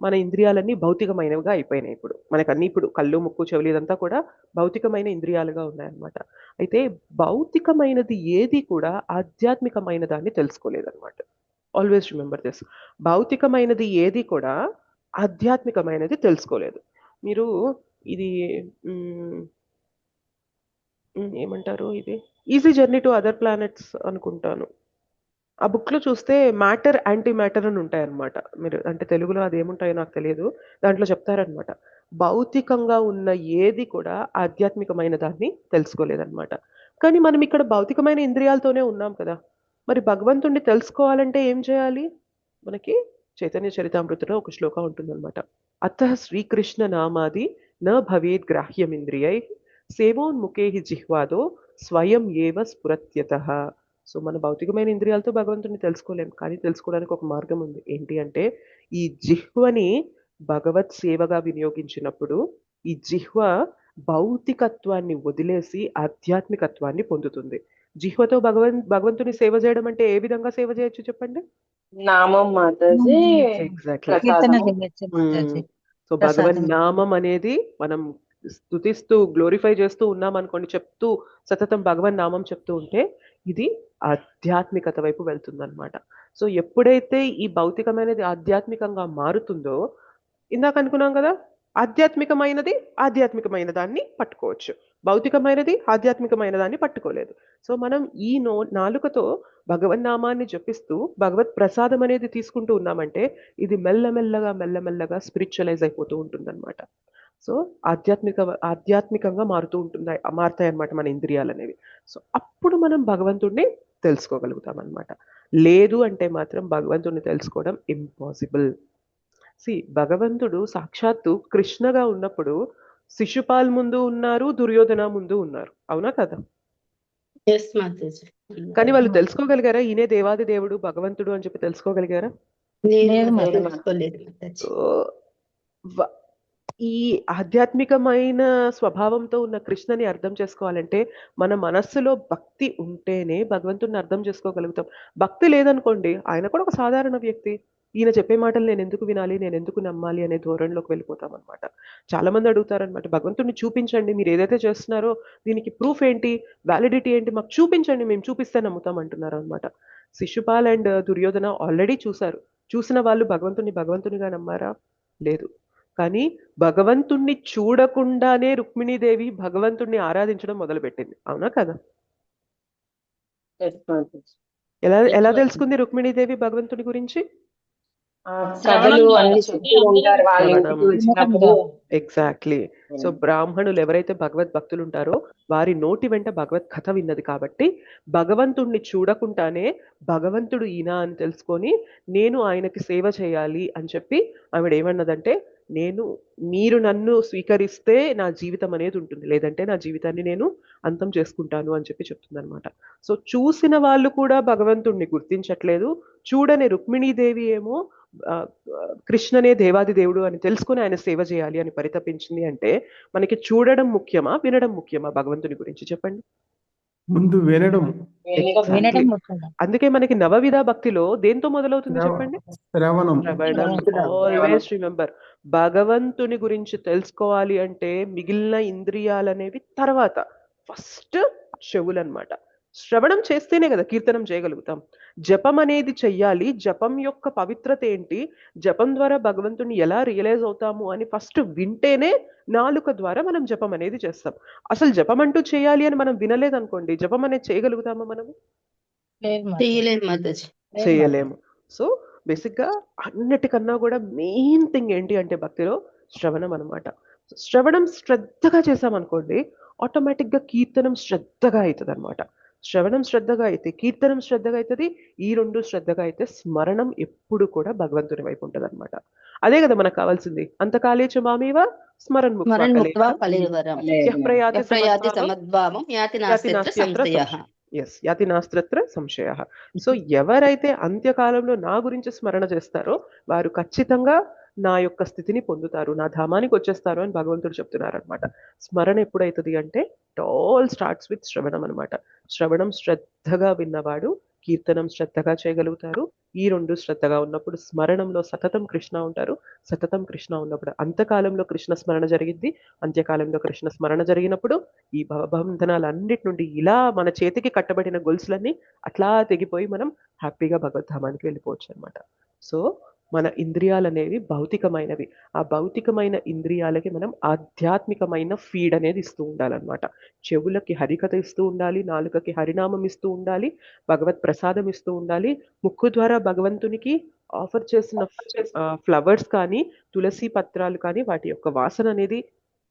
మన ఇంద్రియాలన్నీ భౌతికమైనవిగా అయిపోయినాయి. ఇప్పుడు మనకన్నీ ఇప్పుడు కళ్ళు, ముక్కు, చెవులు ఇదంతా కూడా భౌతికమైన ఇంద్రియాలుగా ఉన్నాయన్నమాట. అయితే భౌతికమైనది ఏది కూడా ఆధ్యాత్మికమైన దాన్ని తెలుసుకోలేదన్నమాట. Always remember this. భౌతికమైనది ఏది కూడా ఆధ్యాత్మికమైనది తెలుసుకోలేదు. మీరు ఇది ఏమంటారు, ఇది easy journey to other planets అనుకుంటాను. ఆ బుక్లో చూస్తే మ్యాటర్ యాంటీ మ్యాటర్ అని ఉంటాయన్నమాట. మీరు అంటే తెలుగులో అది ఏముంటాయో నాకు తెలియదు, దాంట్లో చెప్తారనమాట భౌతికంగా ఉన్న ఏది కూడా ఆధ్యాత్మికమైన దాన్ని తెలుసుకోలేదన్నమాట. కానీ మనం ఇక్కడ భౌతికమైన ఇంద్రియాలతోనే ఉన్నాం కదా, మరి భగవంతుణ్ణి తెలుసుకోవాలంటే ఏం చేయాలి? మనకి చైతన్య చరితామృతిలో ఒక శ్లోకం ఉంటుందన్నమాట. అతః శ్రీకృష్ణ నామాది న భవేద్ గ్రాహ్యమింద్రియై సేవోన్ముఖే జిహ్వాదో స్వయం ఏవ స్ఫురత్యతః. సో మన భౌతికమైన ఇంద్రియాలతో భగవంతుని తెలుసుకోలేం, కానీ తెలుసుకోవడానికి ఒక మార్గం ఉంది. ఏంటి అంటే ఈ జిహ్వని భగవత్ సేవగా వినియోగించినప్పుడు ఈ జిహ్వ భౌతికత్వాన్ని వదిలేసి ఆధ్యాత్మికత్వాన్ని పొందుతుంది. జిహ్వతో భగవంతుని సేవ చేయడం అంటే ఏ విధంగా సేవ చేయొచ్చు చెప్పండి? నామం మాతాజీ, ఎగ్జాక్ట్లీ. కీర్తన ప్రసాదము. చేయొచ్చు మాతాజీ. సో భగవన్ ప్రసాదం. నామం అనేది మనం స్తుతిస్తూ గ్లోరిఫై చేస్తూ ఉన్నాం అనుకోండి, చెప్తూ సతతం భగవన్ నామం చెప్తూ ఉంటే ఇది ఆధ్యాత్మికత వైపు వెళ్తుందన్నమాట. సో ఎప్పుడైతే ఈ భౌతికమైనది ఆధ్యాత్మికంగా మారుతుందో, ఇందాక అనుకున్నాం కదా, ఆధ్యాత్మికమైన దాన్ని పట్టుకోవచ్చు, భౌతికమైనది ఆధ్యాత్మికమైన దాన్ని పట్టుకోలేదు. సో మనం ఈ నాలుకతో భగవన్నామాన్ని జపిస్తూ భగవత్ ప్రసాదం అనేది తీసుకుంటూ ఉన్నామంటే ఇది మెల్లమెల్లగా స్పిరిచువలైజ్ అయిపోతూ ఉంటుందన్నమాట. సో ఆధ్యాత్మికంగా మారుతాయి అన్నమాట మన ఇంద్రియాలు అనేవి. సో అప్పుడు మనం భగవంతుడిని తెలుసుకోగలుగుతాం అన్నమాట. లేదు అంటే మాత్రం భగవంతుడిని తెలుసుకోవడం ఇంపాసిబుల్. భగవంతుడు సాక్షాత్తు కృష్ణగా ఉన్నప్పుడు శిశుపాల్ ముందు ఉన్నారు, దుర్యోధన ముందు ఉన్నారు, అవునా కదా? ఎస్ మాతాజీ. కానీ వాళ్ళు తెలుసుకోగలిగారా ఈయనే దేవాది దేవుడు భగవంతుడు అని చెప్పి తెలుసుకోగలిగారా? లేదు మాతాజీ. తెలుసుకోలేదు మాతాజీ. సో ఈ ఆధ్యాత్మికమైన స్వభావంతో ఉన్న కృష్ణని అర్థం చేసుకోవాలంటే మన మనస్సులో భక్తి ఉంటేనే భగవంతుడిని అర్థం చేసుకోగలుగుతాం. భక్తి లేదనుకోండి, ఆయన కూడా ఒక సాధారణ వ్యక్తి, ఈయన చెప్పే మాటలు నేను ఎందుకు వినాలి, నేను ఎందుకు నమ్మాలి అనే ధోరణిలోకి వెళ్ళిపోతాం అనమాట. చాలా మంది అడుగుతారనమాట, భగవంతుడిని చూపించండి, మీరు ఏదైతే చేస్తున్నారో దీనికి ప్రూఫ్ ఏంటి, వ్యాలిడిటీ ఏంటి, మాకు చూపించండి, మేము చూపిస్తే నమ్ముతాం అంటున్నారు అనమాట. శిశుపాల్ అండ్ దుర్యోధన ఆల్రెడీ చూశారు. చూసిన వాళ్ళు భగవంతునిగా నమ్మారా? లేదు. కానీ భగవంతుణ్ణి చూడకుండానే రుక్మిణీదేవి భగవంతుణ్ణి ఆరాధించడం మొదలుపెట్టింది, అవునా కదా? Yes, మాతాజీ. ఎలా తెలుసుకుంది రుక్మిణీదేవి భగవంతుని గురించి? కథలు అన్ని చెప్తూ ఉంటారు వాళ్ళ ఇంటికి వచ్చినప్పుడు. ఎగ్జాక్ట్లీ. సో బ్రాహ్మణులు ఎవరైతే భగవద్ భక్తులు ఉంటారో వారి నోటి వెంట భగవత్ కథ విన్నది కాబట్టి భగవంతుణ్ణి చూడకుండానే భగవంతుడు ఈయన అని తెలుసుకొని నేను ఆయనకి సేవ చేయాలి అని చెప్పి ఆవిడ ఏమన్నదంటే, మీరు నన్ను స్వీకరిస్తే నా జీవితం అనేది ఉంటుంది, లేదంటే నా జీవితాన్ని నేను అంతం చేసుకుంటాను అని చెప్పి చెప్తుంది అనమాట. సో చూసిన వాళ్ళు కూడా భగవంతుణ్ణి గుర్తించట్లేదు, చూడని రుక్మిణీదేవి ఏమో కృష్ణనే దేవాది దేవుడు అని తెలుసుకుని ఆయన సేవ చేయాలి అని పరితపించింది. అంటే మనకి చూడడం ముఖ్యమా, వినడం ముఖ్యమా భగవంతుని గురించి చెప్పండి? ముందు వినడం. వినడం ముఖ్యంగా. అందుకే మనకి నవవిధ భక్తిలో దేంతో మొదలవుతుంది చెప్పండి? శ్రవణం. ఆల్వేస్ రిమెంబర్, భగవంతుని గురించి తెలుసుకోవాలి అంటే మిగిలిన ఇంద్రియాలనేవి తర్వాత, ఫస్ట్ చెవులు అన్నమాట. శ్రవణం చేస్తేనే కదా కీర్తనం చేయగలుగుతాం. జపం అనేది చెయ్యాలి, జపం యొక్క పవిత్రత ఏంటి, జపం ద్వారా భగవంతుని ఎలా రియలైజ్ అవుతాము అని ఫస్ట్ వింటేనే నాలుక ద్వారా మనం జపం అనేది చేస్తాం. అసలు జపం అంటూ చేయాలి అని మనం వినలేదనుకోండి, జపం అనేది చేయగలుగుతామా మనము? చేయలేము మాతాజీ. చేయలేము. సో బేసిక్ గా అన్నిటికన్నా కూడా మెయిన్ థింగ్ ఏంటి అంటే భక్తిలో శ్రవణం అనమాట. శ్రవణం శ్రద్ధగా చేసామనుకోండి, ఆటోమేటిక్ గా కీర్తనం శ్రద్ధగా అవుతుంది అనమాట. శ్రవణం శ్రద్ధగా అయితే కీర్తనం శ్రద్ధగా అవుతుంది, ఈ రెండు శ్రద్ధగా అయితే స్మరణం ఎప్పుడు కూడా భగవంతుని వైపు ఉంటుంది అనమాట. అదే కదా మనకు కావాల్సింది. అంతకాలే చ మామేవ స్మరణ్ ముక్త్వా కళేవరం ప్రయాతి సమద్భావం యాతి నాస్త్యత్ర సంశయః. యాతి నాస్త్యత్ర సంశయః. సో ఎవరైతే అంత్యకాలంలో నా గురించి స్మరణ చేస్తారో వారు ఖచ్చితంగా నా యొక్క స్థితిని పొందుతారు, నా ధామానికి వచ్చేస్తారు అని భగవంతుడు చెప్తున్నారు అనమాట. స్మరణ ఎప్పుడైతుంది అంటే ఆల్ స్టార్ట్స్ విత్ శ్రవణం అనమాట. శ్రవణం శ్రద్ధగా విన్నవాడు కీర్తనం శ్రద్ధగా చేయగలుగుతారు. ఈ రెండు శ్రద్ధగా ఉన్నప్పుడు స్మరణంలో సతతం కృష్ణ ఉంటారు. సతతం కృష్ణ ఉన్నప్పుడు అంతకాలంలో కృష్ణ స్మరణ జరిగింది, అంత్యకాలంలో కృష్ణ స్మరణ జరిగినప్పుడు ఈ భవబంధనాలన్నిటి నుండి ఇలా మన చేతికి కట్టబడిన గొలుసులన్నీ అట్లా తెగిపోయి మనం హ్యాపీగా భగవద్ధామానికి వెళ్ళిపోవచ్చు అనమాట. సో మన ఇంద్రియాలు అనేవి భౌతికమైనవి. ఆ భౌతికమైన ఇంద్రియాలకి మనం ఆధ్యాత్మికమైన ఫీడ్ అనేది ఇస్తూ ఉండాలన్నమాట. చెవులకి హరికథ ఇస్తూ ఉండాలి, నాలుకకి హరినామం ఇస్తూ ఉండాలి, భగవత్ ప్రసాదం ఇస్తూ ఉండాలి. ముక్కు ద్వారా భగవంతునికి ఆఫర్ చేసిన ఫ్లవర్స్ కానీ తులసి పత్రాలు కానీ వాటి యొక్క వాసన అనేది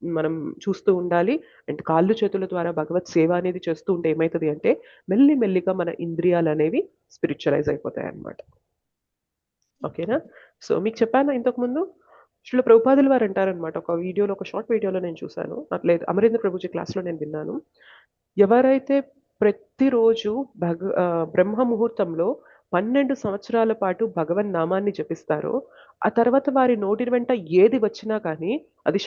మనం చూస్తూ ఉండాలి. అండ్ కాళ్ళు చేతుల ద్వారా భగవత్ సేవ అనేది చేస్తూ ఉంటే ఏమవుతుంది అంటే మెల్లిగా మన ఇంద్రియాలు అనేవి స్పిరిచువలైజ్ అయిపోతాయి అన్నమాట. ఓకేనా? సో మీకు చెప్పాను ఇంతకు ముందు, శ్రీల ప్రభుపాదుల వారు అంటారనమాట, ఒక వీడియోలో, ఒక షార్ట్ వీడియోలో నేను చూశాను, నాకు లేదు అమరేంద్ర ప్రభుజీ క్లాస్లో నేను విన్నాను. ఎవరైతే ప్రతిరోజు బ్రహ్మ ముహూర్తంలో 12 సంవత్సరాల పాటు భగవన్ నామాన్ని జపిస్తారో ఆ తర్వాత వారి నోటి వెంట ఏది వచ్చినా కానీ అది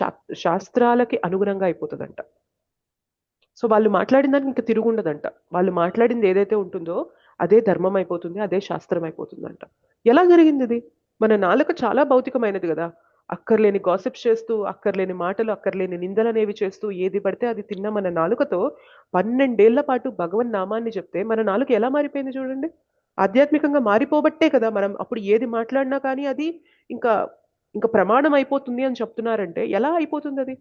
శాస్త్రాలకి అనుగుణంగా అయిపోతుందంట. సో వాళ్ళు మాట్లాడిన దానికి ఇంకా తిరుగుండదంట. వాళ్ళు మాట్లాడింది ఏదైతే ఉంటుందో అదే ధర్మం అయిపోతుంది, అదే శాస్త్రం అయిపోతుందంట. ఎలా జరిగింది ఇది? మన నాలుక చాలా భౌతికమైనది కదా. అక్కర్లేని గాసిప్స్ చేస్తూ, అక్కర్లేని మాటలు, అక్కర్లేని నిందలనేవి చేస్తూ, ఏది పడితే అది తిన్న మన నాలుకతో 12 ఏళ్ల పాటు భగవన్ నామాన్ని చెప్తే మన నాలుక ఎలా మారిపోయింది చూడండి. ఆధ్యాత్మికంగా మారిపోబట్టే కదా మనం అప్పుడు ఏది మాట్లాడినా కానీ అది ఇంకా ఇంకా ప్రమాణం అయిపోతుంది అని చెప్తున్నారంటే ఎలా అయిపోతుంది అది?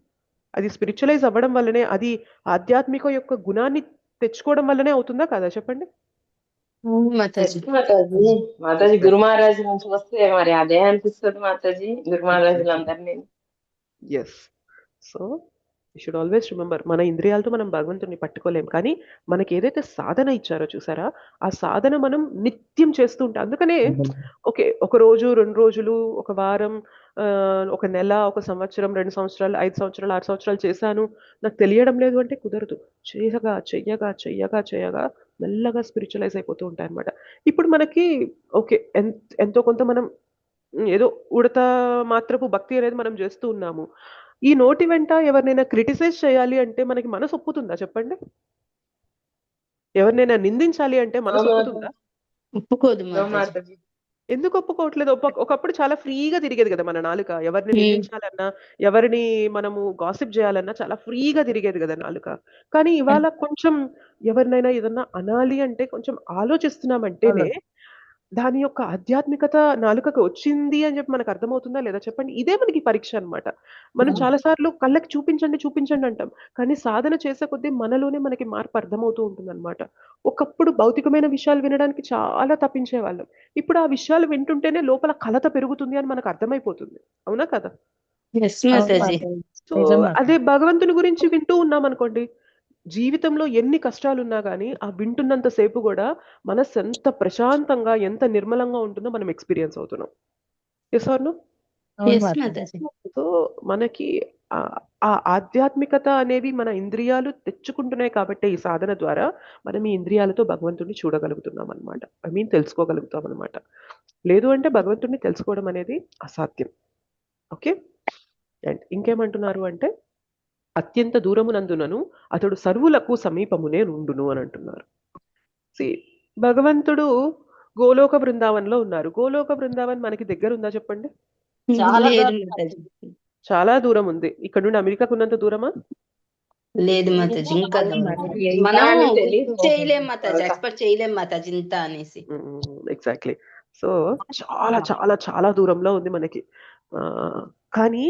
అది స్పిరిచువలైజ్ అవ్వడం వల్లనే, అది ఆధ్యాత్మిక యొక్క గుణాన్ని తెచ్చుకోవడం వల్లనే అవుతుందా కదా చెప్పండి? మాతాజీ. మాతాజీ మాతాజీ గురు మహారాజ్ నుంచి వస్తే మరి అదే అనిపిస్తుంది మాతాజీ, గురు మహారాజులందరినీ. Yes. So you should always remember, మన ఇంద్రియాలతో మనం భగవంతుడిని పట్టుకోలేం, కానీ మనకి ఏదైతే సాధన ఇచ్చారో చూసారా, ఆ సాధన మనం నిత్యం చేస్తూ ఉంటాం. అందుకనే ఓకే, ఒక రోజు 2 రోజులు, ఒక వారం, ఒక నెల, ఒక సంవత్సరం, 2 సంవత్సరాలు, 5 సంవత్సరాలు, 6 సంవత్సరాలు చేశాను, నాకు తెలియడం లేదు అంటే కుదరదు. చేయగా చెయ్యగా చెయ్యగా చేయగా మెల్లగా స్పిరిచువలైజ్ అయిపోతూ ఉంటాయి అనమాట. ఇప్పుడు మనకి ఓకే, ఎంతో కొంత మనం ఏదో ఉడత మాత్రపు భక్తి అనేది మనం చేస్తూ ఉన్నాము. ఈ నోటి వెంట ఎవరినైనా క్రిటిసైజ్ చేయాలి అంటే మనకి మనసు ఒప్పుతుందా చెప్పండి? ఎవరినైనా నిందించాలి అంటే మనసు ఒప్పుతుందా? ఒప్పుకోదు ఓ మాతాజీ. మాతాజీ ఎందుకు ఒప్పుకోవట్లేదు? ఒకప్పుడు చాలా ఫ్రీగా తిరిగేది కదా మన నాలుక. ఎవరిని నిందించాలన్నా, ఎవరిని మనము గాసిప్ చేయాలన్నా చాలా ఫ్రీగా తిరిగేది కదా నాలుక. కానీ ఇవాళ కొంచెం ఎవరినైనా ఏదన్నా అనాలి అంటే కొంచెం ఆలోచిస్తున్నామంటేనే దాని యొక్క ఆధ్యాత్మికత నాలుకకు వచ్చింది అని చెప్పి మనకు అర్థమవుతుందా లేదా చెప్పండి? ఇదే మనకి పరీక్ష అన్నమాట. మనం చాలా సార్లు కళ్ళకి చూపించండి చూపించండి అంటాం, కానీ సాధన చేసే కొద్దీ మనలోనే మనకి మార్పు అర్థమవుతూ ఉంటుందన్నమాట. ఒకప్పుడు భౌతికమైన విషయాలు వినడానికి చాలా తప్పించే వాళ్ళం. ఇప్పుడు ఆ విషయాలు వింటుంటేనే లోపల కలత పెరుగుతుంది అని మనకు అర్థమైపోతుంది. అవునా కదా? ఎస్ మాతాజీ. సో అదే భగవంతుని గురించి వింటూ ఉన్నాం అనుకోండి, జీవితంలో ఎన్ని కష్టాలున్నా కానీ ఆ వింటున్నంత సేపు కూడా మనసు ఎంత ప్రశాంతంగా, ఎంత నిర్మలంగా ఉంటుందో మనం ఎక్స్పీరియన్స్ అవుతున్నాం. Yes or no? Yes Mataji. So మనకి ఆ ఆధ్యాత్మికత అనేది మన ఇంద్రియాలు తెచ్చుకుంటున్నాయి కాబట్టి ఈ సాధన ద్వారా మనం ఈ ఇంద్రియాలతో భగవంతుడిని చూడగలుగుతున్నాం అనమాట. ఐ మీన్ తెలుసుకోగలుగుతాం అనమాట. లేదు అంటే భగవంతుడిని తెలుసుకోవడం అనేది అసాధ్యం. ఓకే. అండ్ ఇంకేమంటున్నారు అంటే, అత్యంత దూరమునందునను అతడు సర్వులకు సమీపమునే నుండును అని అంటున్నారు. భగవంతుడు గోలోక బృందావన్లో ఉన్నారు. గోలోక బృందావన్ మనకి దగ్గర ఉందా చెప్పండి? చాలా లేదు దూరం మాతాజీ. చాలా దూరం ఉంది. ఇక్కడ నుండి అమెరికాకు ఉన్నంత దూరమా? లేదు మాతాజీ, ఇంకా ఎంత మనం అని తెలీదు. చేయలేం మాతాజీ, ఎక్స్పెక్ట్ చేయలేం మాతాజీ ఇంత అనేసి. ఎగ్జాక్ట్లీ. సో చాలా చాలా చాలా దూరంలో ఉంది మనకి. కానీ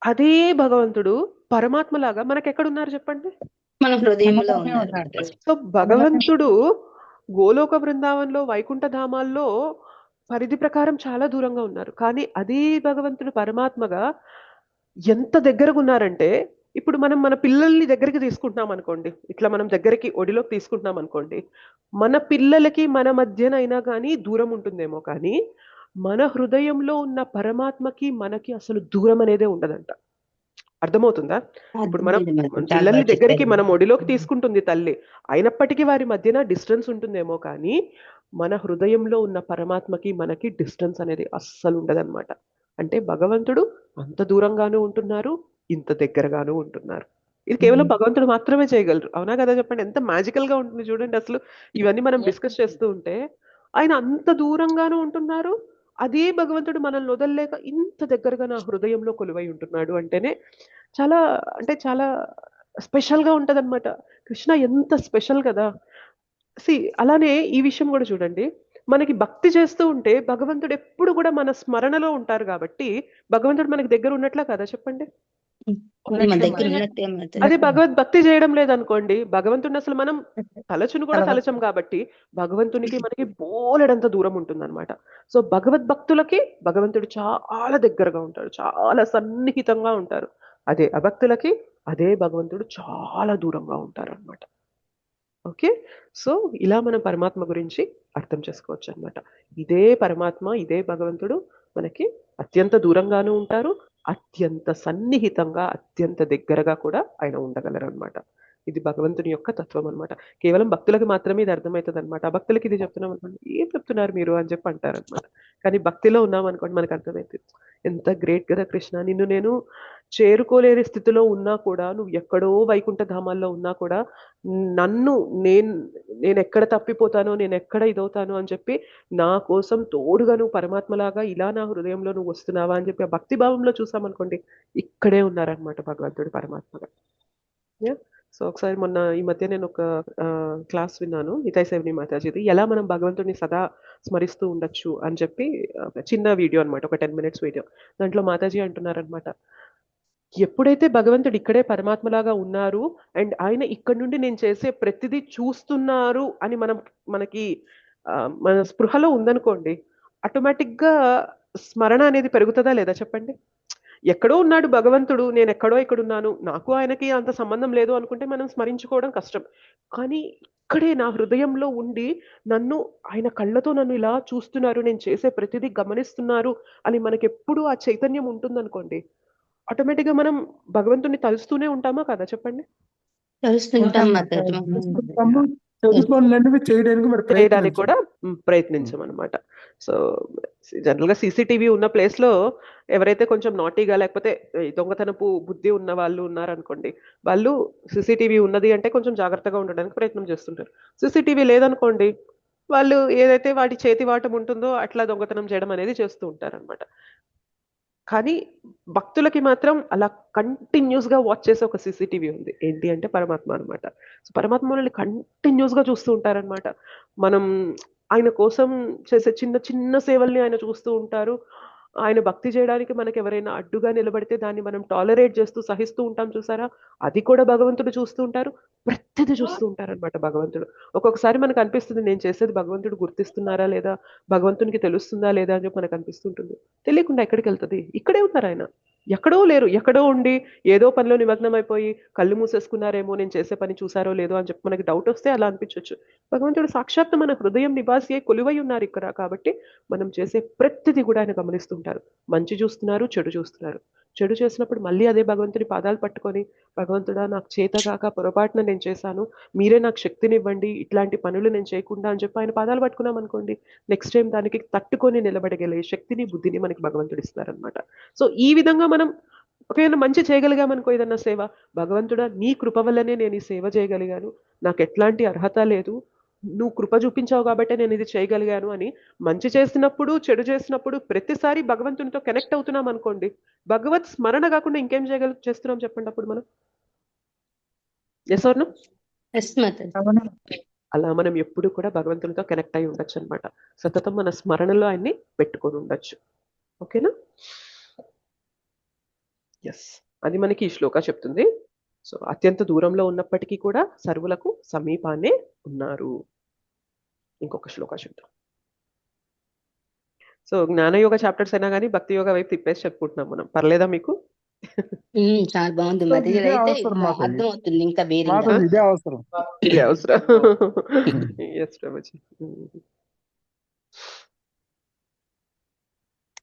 అదే భగవంతుడు పరమాత్మలాగా మనకి ఎక్కడున్నారు చెప్పండి? మన హృదయంలో ఉన్నారు మాతాజీ. సో భగవంతుడు గోలోక బృందావన్లో, వైకుంఠ ధామాల్లో పరిధి ప్రకారం చాలా దూరంగా ఉన్నారు. కానీ అదే భగవంతుడు పరమాత్మగా ఎంత దగ్గరగా ఉన్నారంటే, ఇప్పుడు మనం మన పిల్లల్ని దగ్గరికి తీసుకుంటున్నాం అనుకోండి, ఇట్లా మనం దగ్గరికి ఒడిలోకి తీసుకుంటున్నాం అనుకోండి, మన పిల్లలకి మన మధ్యనైనా కానీ దూరం ఉంటుందేమో, కానీ మన హృదయంలో ఉన్న పరమాత్మకి మనకి అసలు దూరం అనేదే ఉండదంట. అర్థమవుతుందా? ఇప్పుడు మనం పిల్లల్ని దగ్గరికి మనం ఒడిలోకి తీసుకుంటుంది తల్లి, అయినప్పటికీ వారి మధ్యన డిస్టెన్స్ ఉంటుందేమో, కానీ మన హృదయంలో ఉన్న పరమాత్మకి మనకి డిస్టెన్స్ అనేది అస్సలు ఉండదన్నమాట. అంటే భగవంతుడు అంత దూరంగానూ ఉంటున్నారు, ఇంత దగ్గరగానూ ఉంటున్నారు. ఇది కేవలం భగవంతుడు మాత్రమే చేయగలరు. అవునా కదా చెప్పండి? ఎంత మ్యాజికల్ గా ఉంటుంది చూడండి అసలు. ఇవన్నీ మనం డిస్కస్ చేస్తూ ఉంటే ఆయన అంత దూరంగానూ ఉంటున్నారు, అదే భగవంతుడు మనల్ని వదలలేక ఇంత దగ్గరగా నా హృదయంలో కొలువై ఉంటున్నాడు అంటేనే చాలా, అంటే చాలా స్పెషల్ గా ఉంటదన్నమాట. కృష్ణ ఎంత స్పెషల్ కదా. అలానే ఈ విషయం కూడా చూడండి, మనకి భక్తి చేస్తూ ఉంటే భగవంతుడు ఎప్పుడు కూడా మన స్మరణలో ఉంటారు కాబట్టి భగవంతుడు మనకి దగ్గర ఉన్నట్లా కదా చెప్పండి? మన దగ్గర ఉన్నట్టే మాతాజీ. అదే భక్తి చేయడం లేదనుకోండి, భగవంతుడిని అసలు మనం తలచును కూడా తలచం కాబట్టి భగవంతునికి మనకి బోలెడంత దూరం ఉంటుందన్నమాట. సో భగవద్భక్తులకి భగవంతుడు చాలా దగ్గరగా ఉంటాడు, చాలా సన్నిహితంగా ఉంటారు. అదే అభక్తులకి అదే భగవంతుడు చాలా దూరంగా ఉంటారు అన్నమాట. ఓకే. సో ఇలా మనం పరమాత్మ గురించి అర్థం చేసుకోవచ్చు అన్నమాట. ఇదే పరమాత్మ, ఇదే భగవంతుడు మనకి అత్యంత దూరంగానూ ఉంటారు, అత్యంత సన్నిహితంగా, అత్యంత దగ్గరగా కూడా ఆయన ఉండగలరు అన్నమాట. ఇది భగవంతుని యొక్క తత్వం అనమాట. కేవలం భక్తులకు మాత్రమే ఇది అర్థమవుతుంది అనమాట. అభక్తులకి ఇది చెప్తున్నాం అనుకోండి, ఏం చెప్తున్నారు మీరు అని చెప్పి అంటారు అనమాట. కానీ భక్తిలో ఉన్నాం అనుకోండి మనకు అర్థమవుతుంది. ఎంత గ్రేట్ కదా కృష్ణ, నిన్ను నేను చేరుకోలేని స్థితిలో ఉన్నా కూడా, నువ్వు ఎక్కడో వైకుంఠ ధామాల్లో ఉన్నా కూడా నన్ను నేను ఎక్కడ తప్పిపోతానో, నేను ఎక్కడ ఇదవుతానో అని చెప్పి నా కోసం తోడుగా నువ్వు పరమాత్మలాగా ఇలా నా హృదయంలో నువ్వు వస్తున్నావా అని చెప్పి ఆ భక్తి భావంలో చూసామనుకోండి, ఇక్కడే ఉన్నారనమాట భగవంతుడు పరమాత్మగా. సో ఒకసారి మొన్న ఈ మధ్య నేను ఒక క్లాస్ విన్నాను నితాయ్ సేవని మాతాజీది, ఎలా మనం భగవంతుడిని సదా స్మరిస్తూ ఉండొచ్చు అని చెప్పి చిన్న వీడియో అనమాట, ఒక 10 minutes వీడియో. దాంట్లో మాతాజీ అంటున్నారనమాట, ఎప్పుడైతే భగవంతుడు ఇక్కడే పరమాత్మలాగా ఉన్నారు అండ్ ఆయన ఇక్కడ నుండి నేను చేసే ప్రతిదీ చూస్తున్నారు అని మనకి మన స్పృహలో ఉందనుకోండి, ఆటోమేటిక్గా స్మరణ అనేది పెరుగుతుందా లేదా చెప్పండి. ఎక్కడో ఉన్నాడు భగవంతుడు, నేను ఎక్కడో ఇక్కడున్నాను, నాకు ఆయనకి అంత సంబంధం లేదు అనుకుంటే మనం స్మరించుకోవడం కష్టం. కానీ ఇక్కడే నా హృదయంలో ఉండి నన్ను ఆయన కళ్ళతో నన్ను ఇలా చూస్తున్నారు, నేను చేసే ప్రతిదీ గమనిస్తున్నారు అని మనకి ఎప్పుడు ఆ చైతన్యం ఉంటుందనుకోండి, ఆటోమేటిక్గా మనం భగవంతుని తలుస్తూనే ఉంటామా కదా చెప్పండి. తెలుస్తుంటాం మాతాజీ. చేయడానికి మరి చేయడానికి కూడా ప్రయత్నించమన్నమాట. సో జనరల్ గా సీసీటీవీ ఉన్న ప్లేస్ లో ఎవరైతే కొంచెం నాటీగా లేకపోతే దొంగతనపు బుద్ధి ఉన్న వాళ్ళు ఉన్నారనుకోండి, వాళ్ళు సీసీటీవీ ఉన్నది అంటే కొంచెం జాగ్రత్తగా ఉండడానికి ప్రయత్నం చేస్తుంటారు. సీసీటీవీ లేదనుకోండి, వాళ్ళు ఏదైతే వాటి చేతి వాటం ఉంటుందో అట్లా దొంగతనం చేయడం అనేది చేస్తూ ఉంటారనమాట. కానీ భక్తులకి మాత్రం అలా కంటిన్యూస్ గా వాచ్ చేసే ఒక సీసీటీవీ ఉంది, ఏంటి అంటే పరమాత్మ అనమాట. సో పరమాత్మ మనల్ని కంటిన్యూస్ గా చూస్తూ ఉంటారనమాట. మనం ఆయన కోసం చేసే చిన్న చిన్న సేవల్ని ఆయన చూస్తూ ఉంటారు. ఆయన భక్తి చేయడానికి మనకి ఎవరైనా అడ్డుగా నిలబడితే దాన్ని మనం టాలరేట్ చేస్తూ సహిస్తూ ఉంటాం చూసారా, అది కూడా భగవంతుడు చూస్తూ ఉంటారు. ప్రతిదీ చూస్తూ ఉంటారనమాట భగవంతుడు. ఒక్కొక్కసారి మనకు అనిపిస్తుంది, నేను చేసేది భగవంతుడు గుర్తిస్తున్నారా లేదా, భగవంతునికి తెలుస్తుందా లేదా అని చెప్పి మనకు అనిపిస్తుంటుంది. తెలియకుండా ఎక్కడికి వెళ్తుంది, ఇక్కడే ఉన్నారు ఆయన, ఎక్కడో లేరు, ఎక్కడో ఉండి ఏదో పనిలో నిమగ్నం అయిపోయి కళ్ళు మూసేసుకున్నారేమో, నేను చేసే పని చూసారో లేదో అని చెప్పి మనకి డౌట్ వస్తే అలా అనిపించవచ్చు. భగవంతుడు సాక్షాత్ మన హృదయం నివాసి అయి కొలువై ఉన్నారు ఇక్కడ, కాబట్టి మనం చేసే ప్రతిదీ కూడా ఆయన గమనిస్తుంటారు. మంచి చూస్తున్నారు, చెడు చూస్తున్నారు. చెడు చేసినప్పుడు మళ్ళీ అదే భగవంతుని పాదాలు పట్టుకొని, భగవంతుడా నాకు చేత కాక పొరపాటున నేను చేశాను, మీరే నాకు శక్తినివ్వండి, ఇట్లాంటి పనులు నేను చేయకుండా అని చెప్పి ఆయన పాదాలు పట్టుకున్నాం అనుకోండి, నెక్స్ట్ టైం దానికి తట్టుకొని నిలబడగలిగే శక్తిని బుద్ధిని మనకి భగవంతుడు ఇస్తారనమాట. సో ఈ విధంగా మనం ఒకవేళ మంచి చేయగలిగామనుకో ఏదన్నా సేవ, భగవంతుడా నీ కృప వల్లనే నేను ఈ సేవ చేయగలిగాను, నాకు ఎట్లాంటి అర్హత లేదు, నువ్వు కృప చూపించావు కాబట్టి నేను ఇది చేయగలిగాను అని మంచి చేసినప్పుడు చెడు చేసినప్పుడు ప్రతిసారి భగవంతునితో కనెక్ట్ అవుతున్నాం అనుకోండి, భగవత్ స్మరణ కాకుండా ఇంకేం చేస్తున్నాం చెప్పండి అప్పుడు మనం. Yes or no? Yes Mataji. అలా మనం ఎప్పుడు కూడా భగవంతునితో కనెక్ట్ అయి ఉండొచ్చు అనమాట. సతతం మన స్మరణలో ఆయన్ని పెట్టుకొని ఉండొచ్చు. ఓకేనా? ఎస్, అది మనకి ఈ శ్లోక చెప్తుంది. సో అత్యంత దూరంలో ఉన్నప్పటికీ కూడా సర్వులకు సమీపాన్నే ఉన్నారు. ఇంకొక శ్లోక చూద్దాం. సో జ్ఞానయోగ చాప్టర్స్ అయినా కానీ భక్తి యోగ వైపు తిప్పేసి చెప్పుకుంటున్నాం మనం. పర్లేదా మీకు? చాలా బాగుంది మాతాజీ, ఇదే అయితే అవసరం మాతాజీ. అర్థం అవుతుంది ఇంకా వేరే మాధవ్ ఇదే అవసరం. ఇదే అవసరం. ఎస్ ప్రభుజీ.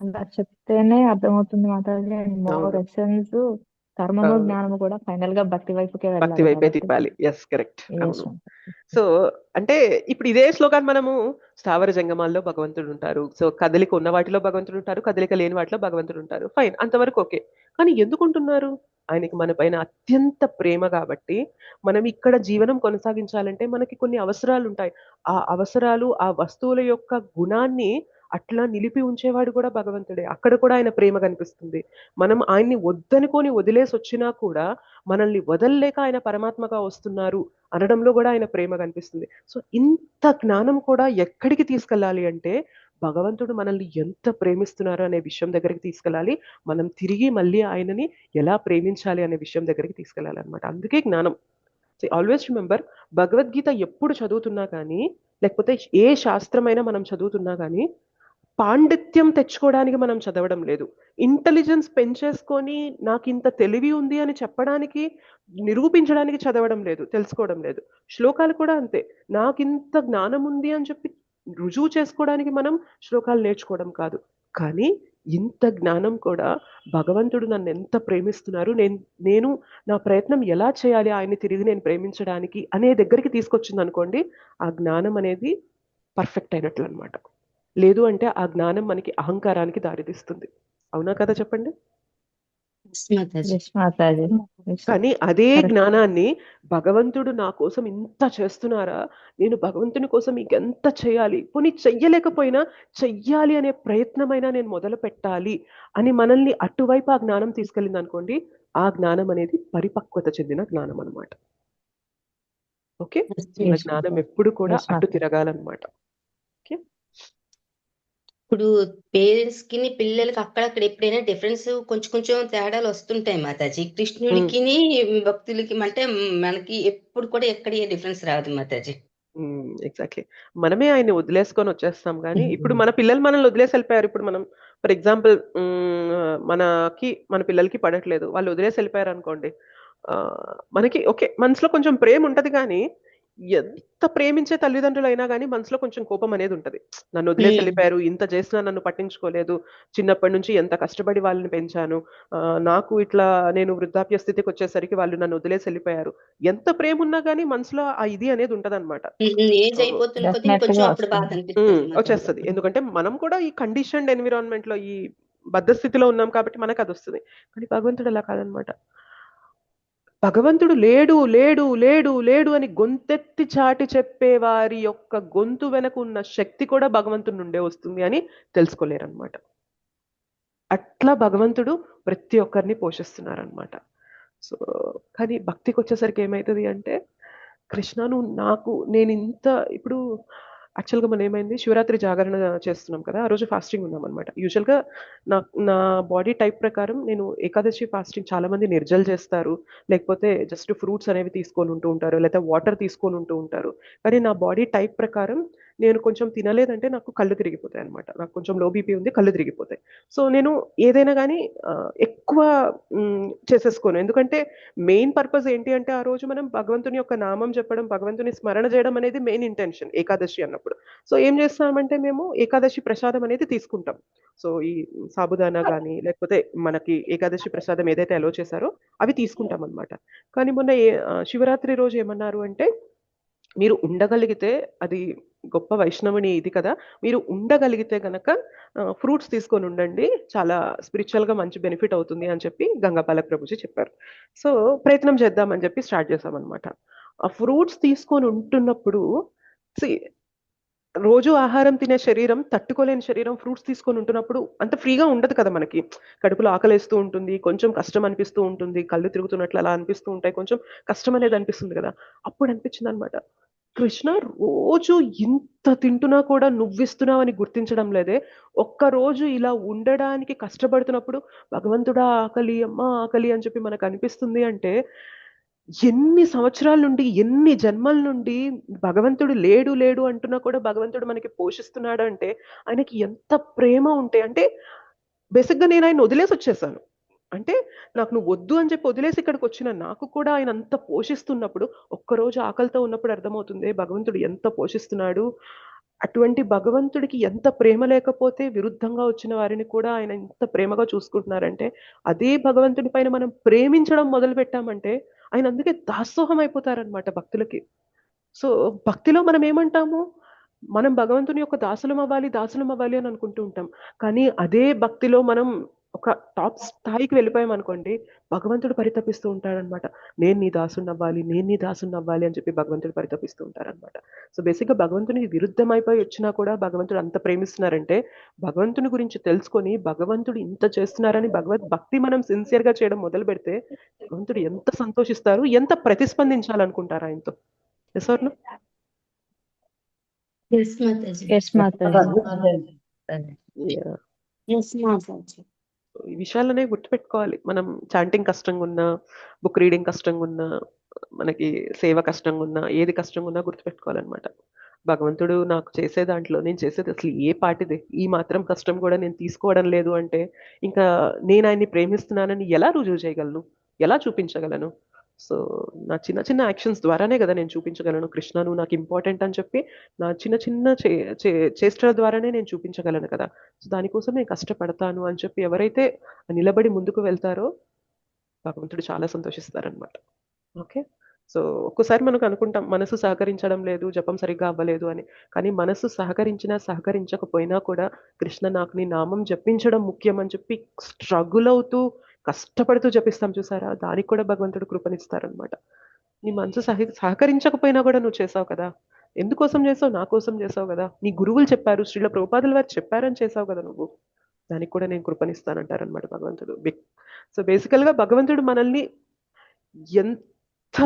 అలా చెప్తేనే అర్థమవుతుంది మాతాజీ. అండ్ మోర్ అవును. ఎసెన్స్ కర్మము అవును. జ్ఞానము కూడా ఫైనల్ గా భక్తి వైపుకే భక్తి వెళ్ళాలి వైపే కాబట్టి. తిప్పాలి. Yes, correct. Yes, అవును. మాతాజీ. సో అంటే ఇప్పుడు ఇదే శ్లోకాన్ని మనము స్థావర జంగమాల్లో భగవంతుడు ఉంటారు, సో కదలిక ఉన్న వాటిలో భగవంతుడు ఉంటారు, కదలిక లేని వాటిలో భగవంతుడు ఉంటారు, ఫైన్, అంతవరకు ఓకే. కానీ ఎందుకు ఉంటున్నారు? ఆయనకి మన పైన అత్యంత ప్రేమ కాబట్టి. మనం ఇక్కడ జీవనం కొనసాగించాలంటే మనకి కొన్ని అవసరాలు ఉంటాయి. ఆ అవసరాలు, ఆ వస్తువుల యొక్క గుణాన్ని అట్లా నిలిపి ఉంచేవాడు కూడా భగవంతుడే. అక్కడ కూడా ఆయన ప్రేమ కనిపిస్తుంది. మనం ఆయన్ని వద్దనుకొని వదిలేసి వచ్చినా కూడా మనల్ని వదల్లేక ఆయన పరమాత్మగా వస్తున్నారు అనడంలో కూడా ఆయన ప్రేమ కనిపిస్తుంది. సో ఇంత జ్ఞానం కూడా ఎక్కడికి తీసుకెళ్ళాలి అంటే, భగవంతుడు మనల్ని ఎంత ప్రేమిస్తున్నారు అనే విషయం దగ్గరికి తీసుకెళ్ళాలి. మనం తిరిగి మళ్ళీ ఆయనని ఎలా ప్రేమించాలి అనే విషయం దగ్గరికి తీసుకెళ్ళాలి అనమాట. అందుకే జ్ఞానం. ఆల్వేస్ రిమెంబర్, భగవద్గీత ఎప్పుడు చదువుతున్నా కానీ, లేకపోతే ఏ శాస్త్రమైనా మనం చదువుతున్నా కానీ పాండిత్యం తెచ్చుకోవడానికి మనం చదవడం లేదు. ఇంటెలిజెన్స్ పెంచేసుకొని నాకు ఇంత తెలివి ఉంది అని చెప్పడానికి, నిరూపించడానికి చదవడం లేదు, తెలుసుకోవడం లేదు. శ్లోకాలు కూడా అంతే. నాకింత జ్ఞానం ఉంది అని చెప్పి రుజువు చేసుకోవడానికి మనం శ్లోకాలు నేర్చుకోవడం కాదు. కానీ ఇంత జ్ఞానం కూడా భగవంతుడు నన్ను ఎంత ప్రేమిస్తున్నారు, నేను నా ప్రయత్నం ఎలా చేయాలి ఆయన్ని తిరిగి నేను ప్రేమించడానికి అనే దగ్గరికి తీసుకొచ్చింది అనుకోండి, ఆ జ్ఞానం అనేది పర్ఫెక్ట్ అయినట్లు అనమాట. లేదు అంటే ఆ జ్ఞానం మనకి అహంకారానికి దారితీస్తుంది. అవునా కదా చెప్పండి? మాతాజీ. ఎస్ మాతాజీ. Yes. కానీ అదే Correct. జ్ఞానాన్ని భగవంతుడు నా కోసం ఇంత చేస్తున్నారా, నేను భగవంతుని కోసం ఇంకెంత చేయాలి, పోనీ చెయ్యలేకపోయినా చెయ్యాలి అనే ప్రయత్నమైనా నేను మొదలు పెట్టాలి అని మనల్ని అటువైపు ఆ జ్ఞానం తీసుకెళ్ళింది అనుకోండి, ఆ జ్ఞానం అనేది పరిపక్వత చెందిన జ్ఞానం అనమాట. ఓకే, మన Yes, జ్ఞానం మాతాజీ. ఎప్పుడు కూడా Yes, అటు మాతాజీ. తిరగాలన్నమాట. ఓకే, ఇప్పుడు పేరెంట్స్ కి పిల్లలకి అక్కడక్కడ ఎప్పుడైనా డిఫరెన్స్ కొంచెం కొంచెం తేడాలు వస్తుంటాయి మాతాజీ. కృష్ణుడికి భక్తులకి అంటే మనకి ఎప్పుడు కూడా ఎక్కడ ఏ డిఫరెన్స్ రాదు మాతాజీ. ఎగ్జాక్ట్లీ. మనమే ఆయన్ని వదిలేసుకొని వచ్చేస్తాం కానీ ఇప్పుడు మన పిల్లలు మనల్ని వదిలేసి వెళ్ళిపోయారు. ఇప్పుడు మనం ఫర్ ఎగ్జాంపుల్ మన పిల్లలకి పడట్లేదు, వాళ్ళు వదిలేసి వెళ్ళిపోయారు అనుకోండి, మనకి ఓకే మనసులో కొంచెం ప్రేమ ఉంటది కానీ ఎంత ప్రేమించే తల్లిదండ్రులు అయినా కానీ మనసులో కొంచెం కోపం అనేది ఉంటది. నన్ను వదిలేసి వెళ్ళిపోయారు, ఇంత చేసినా నన్ను పట్టించుకోలేదు, చిన్నప్పటి నుంచి ఎంత కష్టపడి వాళ్ళని పెంచాను, నాకు ఇట్లా నేను వృద్ధాప్య స్థితికి వచ్చేసరికి వాళ్ళు నన్ను వదిలేసి వెళ్ళిపోయారు, ఎంత ప్రేమ ఉన్నా కానీ మనసులో ఆ ఇది అనేది ఉంటదన్నమాట. ఏజ్ అయిపోతున్న కొద్దీ Definitely కొంచెం గా అప్పుడు బాధ వస్తుంది. అనిపిస్తుంది మాతాజీ. వచ్చేస్తుంది. ఎందుకంటే మనం కూడా ఈ కండిషన్డ్ ఎన్విరాన్మెంట్ లో, ఈ బద్ధ స్థితిలో ఉన్నాం కాబట్టి మనకు అది వస్తుంది. కానీ భగవంతుడు అలా కాదనమాట. భగవంతుడు లేడు లేడు లేడు లేడు అని గొంతెత్తి చాటి చెప్పే వారి యొక్క గొంతు వెనక ఉన్న శక్తి కూడా భగవంతుడి నుండే వస్తుంది అని తెలుసుకోలేరన్నమాట. అట్లా భగవంతుడు ప్రతి ఒక్కరిని పోషిస్తున్నారనమాట. సో కానీ భక్తికి వచ్చేసరికి ఏమవుతుంది అంటే, కృష్ణ నేను ఇంత ఇప్పుడు యాక్చువల్గా మనం ఏమైంది, శివరాత్రి జాగరణ చేస్తున్నాం కదా, ఆ రోజు ఫాస్టింగ్ ఉన్నాం అనమాట. యూజువల్గా నా బాడీ టైప్ ప్రకారం నేను ఏకాదశి ఫాస్టింగ్, చాలా మంది నిర్జల్ చేస్తారు, లేకపోతే జస్ట్ ఫ్రూట్స్ అనేవి తీసుకొని ఉంటూ ఉంటారు, లేకపోతే వాటర్ తీసుకొని ఉంటూ ఉంటారు. కానీ నా బాడీ టైప్ ప్రకారం నేను కొంచెం తినలేదంటే నాకు కళ్ళు తిరిగిపోతాయి అనమాట. నాకు కొంచెం లో బీపీ ఉంది, కళ్ళు తిరిగిపోతాయి. సో నేను ఏదైనా కానీ ఎక్కువ చేసేసుకోను. ఎందుకంటే మెయిన్ పర్పస్ ఏంటి అంటే, ఆ రోజు మనం భగవంతుని యొక్క నామం చెప్పడం, భగవంతుని స్మరణ చేయడం అనేది మెయిన్ ఇంటెన్షన్ ఏకాదశి అన్నప్పుడు. సో ఏం చేస్తామంటే మేము ఏకాదశి ప్రసాదం అనేది తీసుకుంటాం. సో ఈ సాబుదానా కానీ లేకపోతే మనకి ఏకాదశి ప్రసాదం ఏదైతే అలో చేశారో అవి తీసుకుంటాం అనమాట. కానీ మొన్న శివరాత్రి రోజు ఏమన్నారు అంటే, మీరు ఉండగలిగితే, అది గొప్ప వైష్ణవుని ఇది కదా, మీరు ఉండగలిగితే గనక ఫ్రూట్స్ తీసుకొని ఉండండి, చాలా స్పిరిచువల్గా మంచి బెనిఫిట్ అవుతుంది అని చెప్పి గంగాపాలక్ ప్రభుజీ చెప్పారు. సో ప్రయత్నం చేద్దామని చెప్పి స్టార్ట్ చేసామన్నమాట. ఆ ఫ్రూట్స్ తీసుకొని ఉంటున్నప్పుడు రోజు ఆహారం తినే శరీరం, తట్టుకోలేని శరీరం ఫ్రూట్స్ తీసుకొని ఉంటున్నప్పుడు అంత ఫ్రీగా ఉండదు కదా మనకి. కడుపులో ఆకలేస్తూ ఉంటుంది, కొంచెం కష్టం అనిపిస్తూ ఉంటుంది, కళ్ళు తిరుగుతున్నట్లు అలా అనిపిస్తూ ఉంటాయి, కొంచెం కష్టం అనేది అనిపిస్తుంది కదా. అప్పుడు అనిపించింది అనమాట, కృష్ణ రోజు ఇంత తింటున్నా కూడా నువ్విస్తున్నావు అని గుర్తించడం లేదే, ఒక్కరోజు ఇలా ఉండడానికి కష్టపడుతున్నప్పుడు భగవంతుడా ఆకలి, అమ్మ ఆకలి అని చెప్పి మనకు అనిపిస్తుంది అంటే, ఎన్ని సంవత్సరాల నుండి, ఎన్ని జన్మల నుండి భగవంతుడు లేడు లేడు అంటున్నా కూడా భగవంతుడు మనకి పోషిస్తున్నాడు అంటే ఆయనకి ఎంత ప్రేమ ఉంటే. అంటే బేసిక్గా నేను ఆయన వదిలేసి వచ్చేసాను అంటే, నాకు నువ్వు వద్దు అని చెప్పి వదిలేసి ఇక్కడికి వచ్చిన నాకు కూడా ఆయన అంత పోషిస్తున్నప్పుడు, ఒక్కరోజు ఆకలితో ఉన్నప్పుడు అర్థమవుతుంది భగవంతుడు ఎంత పోషిస్తున్నాడు. అటువంటి భగవంతుడికి ఎంత ప్రేమ లేకపోతే విరుద్ధంగా వచ్చిన వారిని కూడా ఆయన ఎంత ప్రేమగా చూసుకుంటున్నారంటే, అదే భగవంతుడి పైన మనం ప్రేమించడం మొదలు పెట్టామంటే ఆయన అందుకే దాసోహం అయిపోతారనమాట భక్తులకి. సో భక్తిలో మనం ఏమంటాము, మనం భగవంతుని యొక్క దాసులం అవ్వాలి అని అనుకుంటూ ఉంటాం. కానీ అదే భక్తిలో మనం ఒక టాప్ స్థాయికి వెళ్ళిపోయాం అనుకోండి, భగవంతుడు పరితపిస్తూ ఉంటాడనమాట. నేను నీ దాసుని అవ్వాలి అని చెప్పి భగవంతుడు పరితపిస్తూ ఉంటారనమాట. సో బేసిక్గా భగవంతునికి విరుద్ధం అయిపోయి వచ్చినా కూడా భగవంతుడు అంత ప్రేమిస్తున్నారంటే, భగవంతుని గురించి తెలుసుకొని భగవంతుడు ఇంత చేస్తున్నారని భక్తి మనం సిన్సియర్గా చేయడం మొదలు పెడితే భగవంతుడు ఎంత సంతోషిస్తారు, ఎంత ప్రతిస్పందించాలనుకుంటారు ఆయనతో. Yes or no? Yes Mataji. Yes Mataji. Yeah. Yes Mataji. ఈ విషయాలనే గుర్తుపెట్టుకోవాలి. మనం చాంటింగ్ కష్టంగా ఉన్నా, బుక్ రీడింగ్ కష్టంగా ఉన్నా, మనకి సేవ కష్టంగా ఉన్నా, ఏది కష్టంగా ఉన్నా గుర్తుపెట్టుకోవాలన్నమాట. భగవంతుడు నాకు చేసే దాంట్లో, నేను చేసేది అసలు ఏ పాటిదే, ఈ మాత్రం కష్టం కూడా నేను తీసుకోవడం లేదు అంటే ఇంకా నేను ఆయన్ని ప్రేమిస్తున్నానని ఎలా రుజువు చేయగలను, ఎలా చూపించగలను? సో నా చిన్న చిన్న యాక్షన్స్ ద్వారానే కదా నేను చూపించగలను కృష్ణ నువ్వు నాకు ఇంపార్టెంట్ అని చెప్పి నా చిన్న చిన్న చేష్టల ద్వారానే నేను చూపించగలను కదా. సో దానికోసం నేను కష్టపడతాను అని చెప్పి ఎవరైతే నిలబడి ముందుకు వెళ్తారో భగవంతుడు చాలా సంతోషిస్తారనమాట. ఓకే. సో ఒక్కోసారి మనకు అనుకుంటాం మనసు సహకరించడం లేదు, జపం సరిగ్గా అవ్వలేదు అని. కానీ మనసు సహకరించినా సహకరించకపోయినా కూడా కృష్ణ నాకు నీ నామం జపించడం ముఖ్యం అని చెప్పి స్ట్రగుల్ అవుతూ కష్టపడుతూ జపిస్తాం చూసారా, దానికి కూడా భగవంతుడు కృపనిస్తారనమాట. నీ మనసు సహకరించకపోయినా కూడా నువ్వు చేసావు కదా, ఎందుకోసం చేసావు? నా కోసం చేసావు కదా, నీ గురువులు చెప్పారు, శ్రీల ప్రభుపాదుల వారు చెప్పారని చేసావు కదా నువ్వు, దానికి కూడా నేను కృపనిస్తానంటారనమాట భగవంతుడు. సో బేసికల్గా భగవంతుడు మనల్ని ఎంత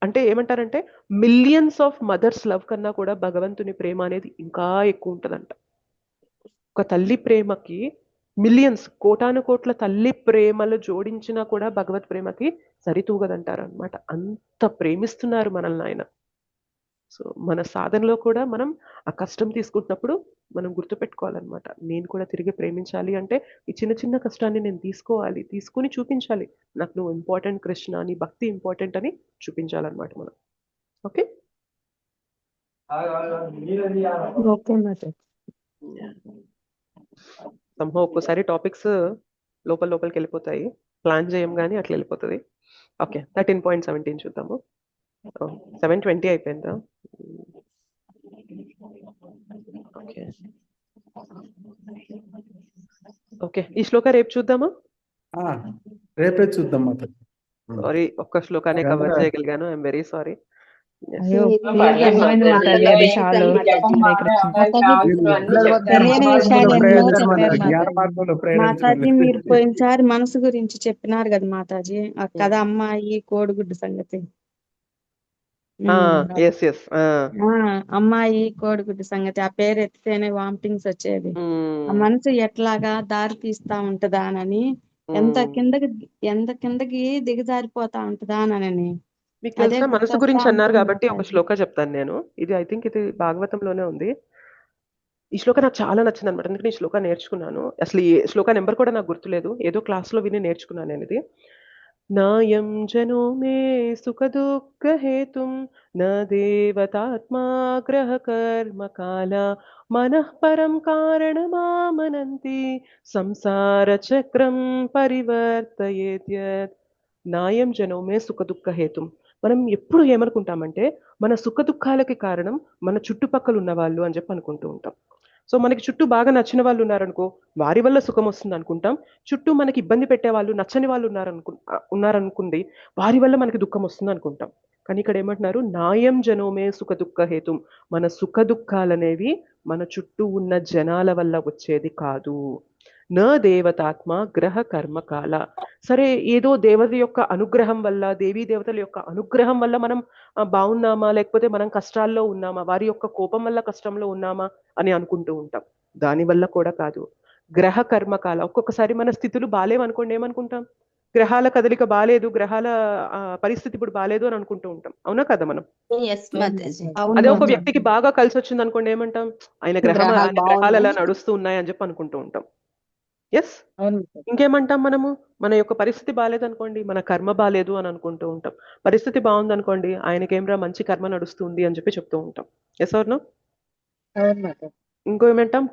అంటే ఏమంటారంటే మిలియన్స్ ఆఫ్ మదర్స్ లవ్ కన్నా కూడా భగవంతుని ప్రేమ అనేది ఇంకా ఎక్కువ ఉంటుందంట. ఒక తల్లి ప్రేమకి మిలియన్స్ కోటాను కోట్ల తల్లి ప్రేమలు జోడించినా కూడా భగవత్ ప్రేమకి సరితూగదంటారు అనమాట. అంత ప్రేమిస్తున్నారు మనల్ని ఆయన. సో మన సాధనలో కూడా మనం ఆ కష్టం తీసుకుంటున్నప్పుడు మనం గుర్తుపెట్టుకోవాలన్నమాట, నేను కూడా తిరిగి ప్రేమించాలి అంటే ఈ చిన్న చిన్న కష్టాన్ని నేను తీసుకోవాలి, తీసుకుని చూపించాలి, నాకు నువ్వు ఇంపార్టెంట్ కృష్ణ, నీ భక్తి ఇంపార్టెంట్ అని చూపించాలన్నమాట మనం. ఓకే. సంహో ఒక్కోసారి టాపిక్స్ లోపలికి వెళ్ళిపోతాయి, ప్లాన్ చేయం కానీ అట్లా వెళ్ళిపోతుంది. ఓకే 13.17 చూద్దాము. 7:20 అయిపోయిందా? ఓకే ఓకే ఈ శ్లోక రేపు చూద్దామా? రేపే చూద్దాం మాతాజీ. సారీ, ఒక్క శ్లోకానే కవర్ చేయగలిగాను, ఐఎమ్ వెరీ సారీ. అయ్యో క్లియర్ గా అర్థమైంది మాతాజీ, అది చాలు. మాతాజీ మీరు పోయినసారి మనసు గురించి చెప్పినారు కదా మాతాజీ, కదా అమ్మాయి కోడిగుడ్డు సంగతి. అమ్మాయి కోడిగుడ్డు సంగతి, ఆ పేరు ఎత్తితేనే వామిటింగ్స్ వచ్చేది, ఆ మనసు ఎట్లాగా దారి తీస్తా ఉంటదా అని, ఎంత కిందకి దిగజారిపోతా ఉంటదా అని. మీకు తెలుసా మనసు గురించి అన్నారు కాబట్టి ఒక శ్లోక చెప్తాను నేను. ఇది ఐ థింక్ ఇది భాగవతంలోనే ఉంది. ఈ శ్లోక నాకు చాలా నచ్చింది అనమాట, ఎందుకంటే ఈ శ్లోక నేర్చుకున్నాను. అసలు ఈ శ్లోక నెంబర్ కూడా నాకు గుర్తులేదు, ఏదో క్లాస్లో విని నేర్చుకున్నాను నేను ఇది. నాయం జనో మే సుఖ దుఃఖ హేతుం న దేవతాత్మా గ్రహ కర్మ కాల మనః పరం కారణమామనంతి సంసార చక్రం పరివర్తయేత్యత్. నాయం జనో మే సుఖ దుఃఖ హేతుం. మనం ఎప్పుడు ఏమనుకుంటామంటే మన సుఖ దుఃఖాలకి కారణం మన చుట్టుపక్కల ఉన్న వాళ్ళు అని చెప్పి అనుకుంటూ ఉంటాం. సో మనకి చుట్టూ బాగా నచ్చిన వాళ్ళు ఉన్నారనుకో, వారి వల్ల సుఖం వస్తుంది అనుకుంటాం. చుట్టూ మనకి ఇబ్బంది పెట్టే వాళ్ళు, నచ్చని వాళ్ళు ఉన్నారనుకుంది, వారి వల్ల మనకి దుఃఖం వస్తుంది అనుకుంటాం. కానీ ఇక్కడ ఏమంటున్నారు, నాయం జనోమే సుఖ దుఃఖ హేతుం. మన సుఖ దుఃఖాలనేవి మన చుట్టూ ఉన్న జనాల వల్ల వచ్చేది కాదు. న దేవతాత్మ గ్రహ కర్మ కాల. సరే, ఏదో దేవత యొక్క అనుగ్రహం వల్ల, దేవీ దేవతల యొక్క అనుగ్రహం వల్ల మనం బాగున్నామా, లేకపోతే మనం కష్టాల్లో ఉన్నామా, వారి యొక్క కోపం వల్ల కష్టంలో ఉన్నామా అని అనుకుంటూ ఉంటాం. దానివల్ల కూడా కాదు. గ్రహ కర్మకాల. ఒక్కొక్కసారి మన స్థితులు బాలేవనుకోండి, ఏమనుకుంటాం, గ్రహాల కదలిక బాలేదు, గ్రహాల పరిస్థితి ఇప్పుడు బాలేదు అని అనుకుంటూ ఉంటాం. అవునా కదా? మనం అదే ఒక వ్యక్తికి బాగా కలిసి వచ్చింది అనుకోండి, ఏమంటాం, ఆయన గ్రహాలు అలా నడుస్తూ ఉన్నాయి అని చెప్పి అనుకుంటూ ఉంటాం. ఎస్, ఇంకేమంటాం మనము, మన యొక్క పరిస్థితి బాగాలేదనుకోండి, మన కర్మ బాగాలేదు అని అనుకుంటూ ఉంటాం. పరిస్థితి బాగుందనుకోండి, ఆయనకేమ్రా మంచి కర్మ నడుస్తుంది అని చెప్పి చెప్తూ ఉంటాం. Yes or no? ఇంకో ఏమంటాం,